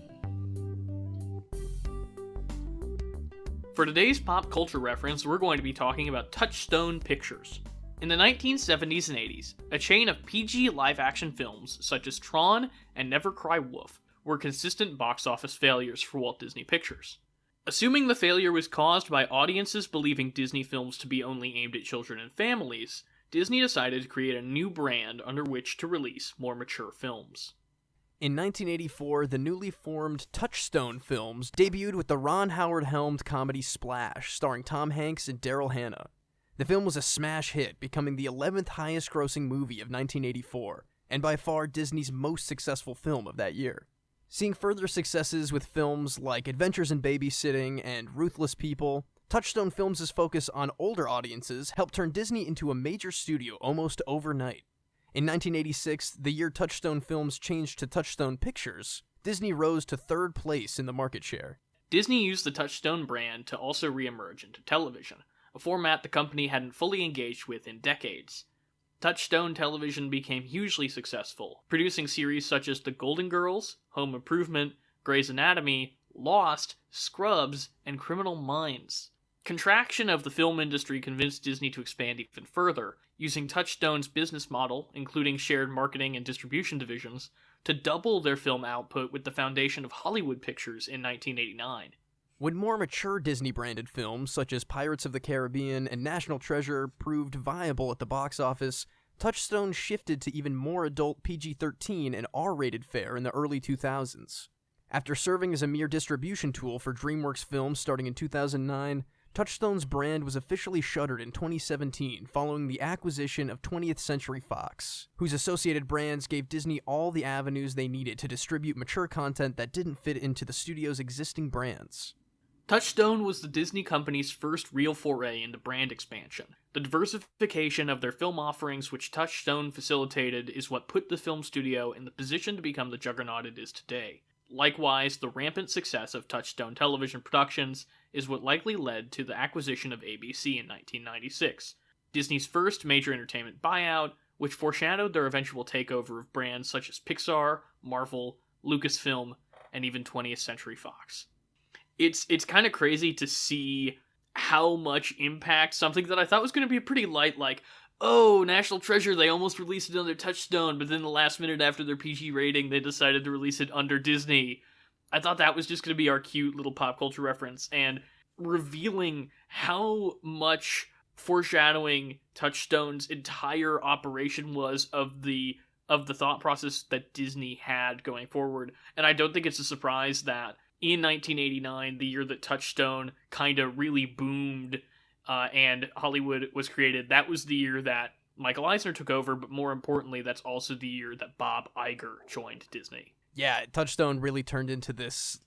For today's pop culture reference, we're going to be talking about Touchstone Pictures. In the 1970s and 80s, a chain of PG live-action films such as Tron and Never Cry Wolf were consistent box office failures for Walt Disney Pictures. Assuming the failure was caused by audiences believing Disney films to be only aimed at children and families, Disney decided to create a new brand under which to release more mature films. In 1984, the newly formed Touchstone Films debuted with the Ron Howard-helmed comedy Splash, starring Tom Hanks and Daryl Hannah. The film was a smash hit, becoming the 11th highest-grossing movie of 1984, and by far Disney's most successful film of that year. Seeing further successes with films like Adventures in Babysitting and Ruthless People, Touchstone Films' focus on older audiences helped turn Disney into a major studio almost overnight. In 1986, the year Touchstone Films changed to Touchstone Pictures, Disney rose to third place in the market share. Disney used the Touchstone brand to also reemerge into television, a format the company hadn't fully engaged with in decades. Touchstone Television became hugely successful, producing series such as The Golden Girls, Home Improvement, Grey's Anatomy, Lost, Scrubs, and Criminal Minds. Contraction of the film industry convinced Disney to expand even further, using Touchstone's business model, including shared marketing and distribution divisions, to double their film output with the foundation of Hollywood Pictures in 1989. When more mature Disney-branded films, such as Pirates of the Caribbean and National Treasure, proved viable at the box office, Touchstone shifted to even more adult PG-13 and R-rated fare in the early 2000s. After serving as a mere distribution tool for DreamWorks films starting in 2009, Touchstone's brand was officially shuttered in 2017 following the acquisition of 20th Century Fox, whose associated brands gave Disney all the avenues they needed to distribute mature content that didn't fit into the studio's existing brands. Touchstone was the Disney company's first real foray into brand expansion. The diversification of their film offerings which Touchstone facilitated is what put the film studio in the position to become the juggernaut it is today. Likewise, the rampant success of Touchstone Television Productions is what likely led to the acquisition of ABC in 1996, Disney's first major entertainment buyout, which foreshadowed their eventual takeover of brands such as Pixar, Marvel, Lucasfilm, and even 20th Century Fox. It's kind of crazy to see how much impact something that I thought was going to be pretty light, like, oh, National Treasure, they almost released it under Touchstone, but then the last minute after their PG rating, they decided to release it under Disney. I thought that was just going to be our cute little pop culture reference, and revealing how much foreshadowing Touchstone's entire operation was of the thought process that Disney had going forward. And I don't think it's a surprise that in 1989, the year that Touchstone kind of really boomed and Hollywood was created, that was the year that Michael Eisner took over, but more importantly, that's also the year that Bob Iger joined Disney. Yeah, Touchstone really turned into this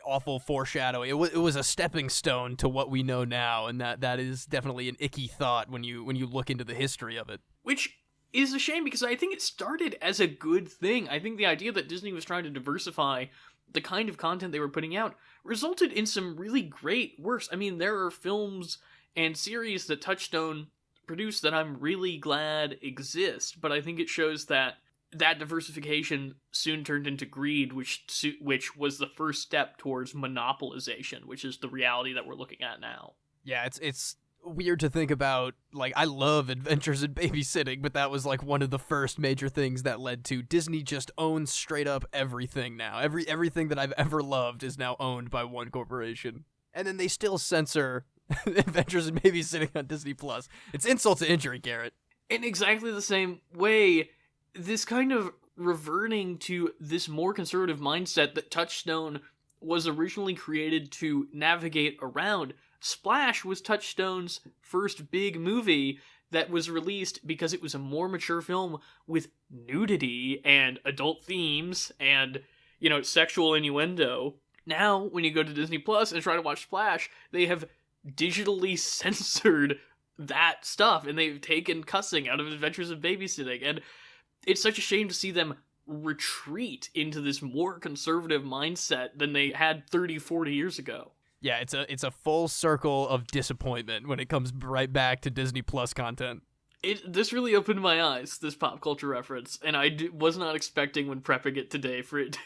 awful foreshadowing. It was a stepping stone to what we know now, and that is definitely an icky thought when you look into the history of it. Which is a shame, because I think it started as a good thing. I think the idea that Disney was trying to diversify the kind of content they were putting out resulted in some really great works. I mean, there are films and series that Touchstone produced that I'm really glad exist, but I think it shows that diversification soon turned into greed, which was the first step towards monopolization, which is the reality that we're looking at now. Yeah, it's weird to think about. I love Adventures in Babysitting, but that was one of the first major things that led to Disney just owns straight up everything now. Everything that I've ever loved is now owned by one corporation. And then they still censor Adventures in Babysitting on Disney Plus. It's insult to injury, Garrett. In exactly the same way, this kind of reverting to this more conservative mindset that Touchstone was originally created to navigate around. Splash was Touchstone's first big movie that was released because it was a more mature film with nudity and adult themes and, sexual innuendo. Now, when you go to Disney Plus and try to watch Splash, they have digitally censored that stuff, and they've taken cussing out of Adventures in Babysitting, and it's such a shame to see them retreat into this more conservative mindset than they had 30, 40 years ago. Yeah, it's a full circle of disappointment when it comes right back to Disney Plus content. This really opened my eyes, this pop culture reference, and I was not expecting when prepping it today for it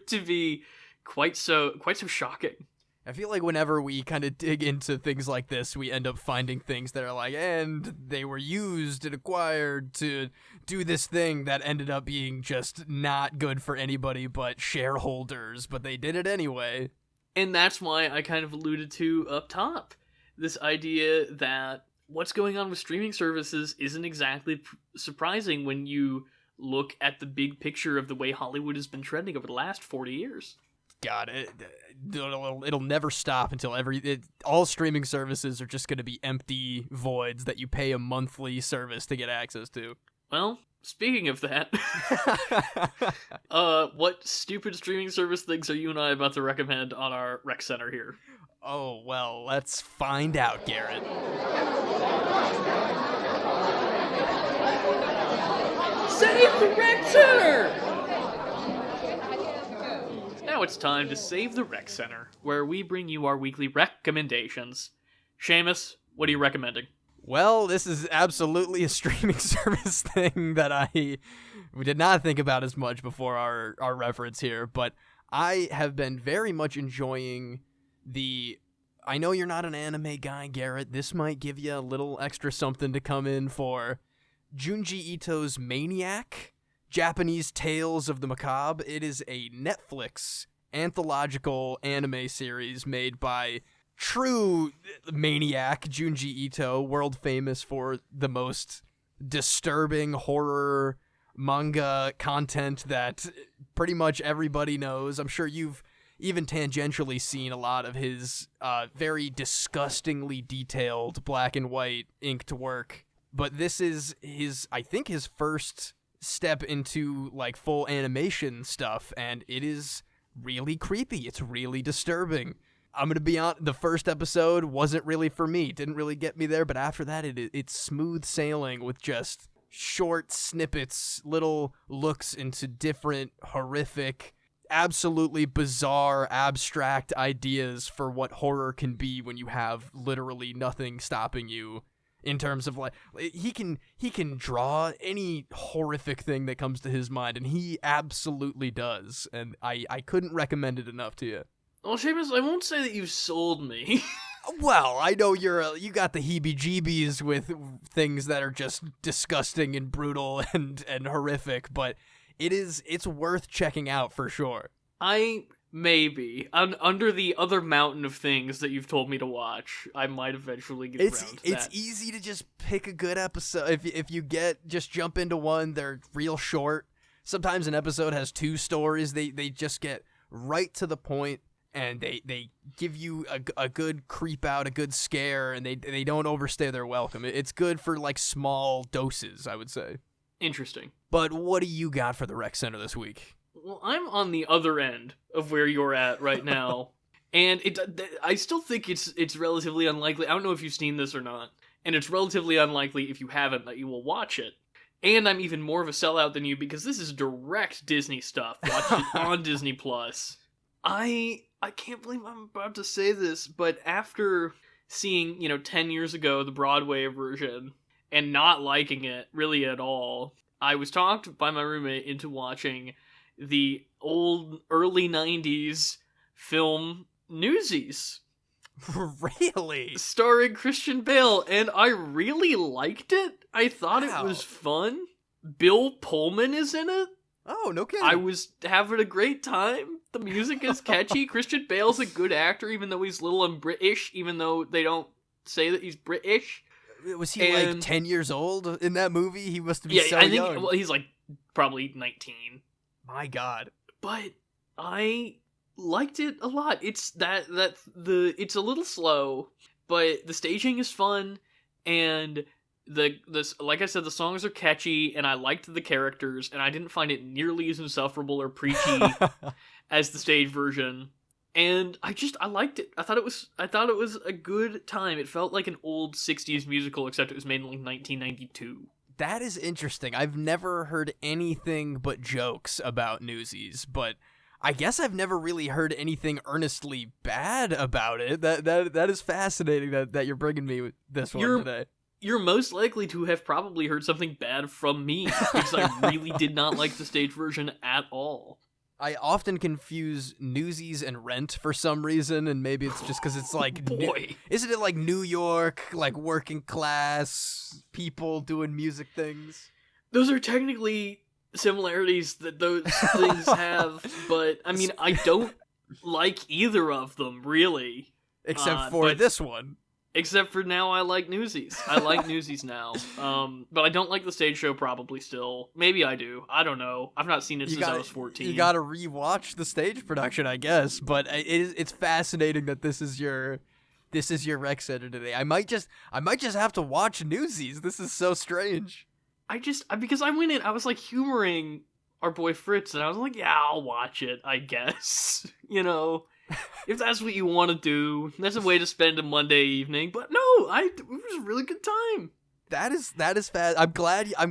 to be quite so shocking. I feel like whenever we kind of dig into things like this, we end up finding things that are like, and they were used and acquired to do this thing that ended up being just not good for anybody but shareholders, but they did it anyway. And that's why I kind of alluded to up top, this idea that what's going on with streaming services isn't exactly surprising when you look at the big picture of the way Hollywood has been trending over the last 40 years. God, it'll never stop until all streaming services are just going to be empty voids that you pay a monthly service to get access to. Well, speaking of that, what stupid streaming service things are you and I about to recommend on our rec center here? Oh, well, let's find out, Garrett. Save the rec center! Now it's time to Save the Rec Center, where we bring you our weekly recommendations. Seamus, what are you recommending? Well, this is absolutely a streaming service thing that we did not think about as much before our reference here, but I have been very much enjoying I know you're not an anime guy, Garrett. This might give you a little extra something to come in for. Junji Ito's Maniac, Japanese Tales of the Macabre. It is a Netflix anthological anime series made by true maniac Junji Ito, world famous for the most disturbing horror manga content that pretty much everybody knows. I'm sure you've even tangentially seen a lot of his very disgustingly detailed black and white inked work. But this is his first step into like full animation stuff, and it is really creepy. It's really disturbing. I'm gonna be honest, the first episode wasn't really for me, didn't really get me there, but after that it's smooth sailing with just short snippets, little looks into different horrific, absolutely bizarre, abstract ideas for what horror can be when you have literally nothing stopping you. In terms of like, he can draw any horrific thing that comes to his mind, and he absolutely does. And I couldn't recommend it enough to you. Well, Seamus, I won't say that you've sold me. Well, I know you got the heebie-jeebies with things that are just disgusting and brutal and horrific, but it's worth checking out for sure. Maybe. Under the other mountain of things that you've told me to watch, I might eventually get around to that. It's easy to just pick a good episode. If you just jump into one, they're real short. Sometimes an episode has 2 stories. They just get right to the point, and they give you a good creep out, a good scare, and they don't overstay their welcome. It's good for like small doses, I would say. Interesting. But what do you got for the rec center this week? Well, I'm on the other end of where you're at right now, and I still think it's relatively unlikely. I don't know if you've seen this or not, and it's relatively unlikely if you haven't that you will watch it. And I'm even more of a sellout than you because this is direct Disney stuff. Watch it on Disney Plus. I can't believe I'm about to say this, but after seeing 10 years ago the Broadway version and not liking it really at all, I was talked by my roommate into watching the old early 90s film Newsies. Really? Starring Christian Bale, and I really liked it. I thought it was fun. Bill Pullman is in it. Oh, no kidding. I was having a great time. The music is catchy. Christian Bale's a good actor, even though he's little and British, even though they don't say that he's British. Was he like 10 years old in that movie? He must be so I think, young. well, he's like probably 19. My God. But I liked it a lot. It's it's a little slow, but the staging is fun, and like I said, the songs are catchy, and I liked the characters, and I didn't find it nearly as insufferable or preachy as the stage version. And I liked it. I thought it was a good time. It felt like an old 60s musical, except it was made in like 1992. That is interesting. I've never heard anything but jokes about Newsies, but I guess I've never really heard anything earnestly bad about it. That is fascinating that you're bringing me this one today. You're most likely to have probably heard something bad from me, because I really did not like the stage version at all. I often confuse Newsies and Rent for some reason, and maybe it's just because it's like... isn't it like New York, like working class people doing music things? Those are technically similarities that those things have, but I mean, I don't like either of them, really. Except for this one. Except for now I like Newsies. I like Newsies now. But I don't like the stage show probably still. Maybe I do. I don't know. I've not seen it since I was 14. You gotta rewatch the stage production, I guess. But it's fascinating that this is your rec center today. I might just have to watch Newsies. This is so strange. Because I went in, I was like humoring our boy Fritz, and I was like, yeah, I'll watch it, I guess. You know, if that's what you want to do, that's a way to spend a Monday evening. But no, it was a really good time. That is fast. I'm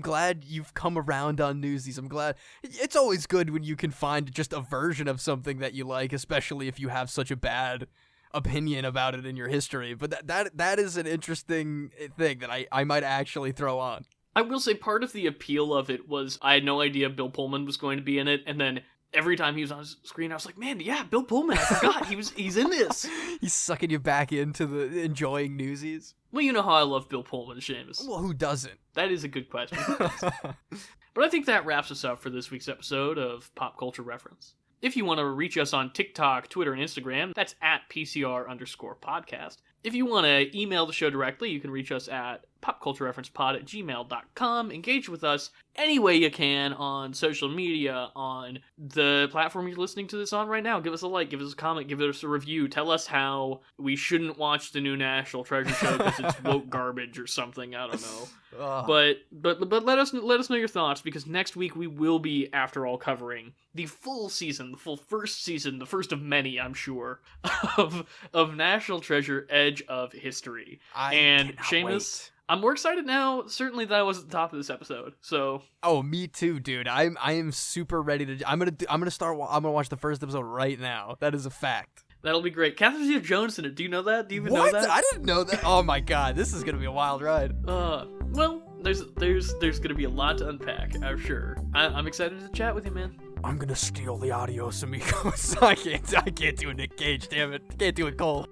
glad you've come around on Newsies. I'm glad. It's always good when you can find just a version of something that you like, especially if you have such a bad opinion about it in your history. But that is an interesting thing that I might actually throw on. I will say part of the appeal of it was I had no idea Bill Pullman was going to be in it, and then every time he was on screen, I was like, man, yeah, Bill Pullman, I forgot he's in this. He's sucking you back into the enjoying Newsies. Well, you know how I love Bill Pullman, Seamus. Well, who doesn't? That is a good question. But I think that wraps us up for this week's episode of Pop Culture Reference. If you want to reach us on TikTok, Twitter, and Instagram, that's at @PCR_podcast. If you want to email the show directly, you can reach us at popculturereferencepod@gmail.com. Engage with us any way you can on social media, on the platform you're listening to this on right now. Give us a like, give us a comment, give us a review. Tell us how we shouldn't watch the new National Treasure show because it's woke garbage or something. I don't know. But let us know your thoughts, because next week we will be, after all, covering the full season, the full first season, the first of many, I'm sure, of National Treasure: Edge of History. And Seamus, I'm more excited now, certainly, that I was at the top of this episode. So, oh, me too, dude. I am super ready to. I'm gonna watch the first episode right now. That is a fact. That'll be great. Catherine Zeta-Jones in it. Do you know that? Do you even know that? I didn't know that. Oh my god, this is gonna be a wild ride. Well, there's gonna be a lot to unpack, I'm sure. I'm excited to chat with you, man. I'm gonna steal the Adios Amigos. I can't do a Nick Cage, damn it. Can't do it, Cole.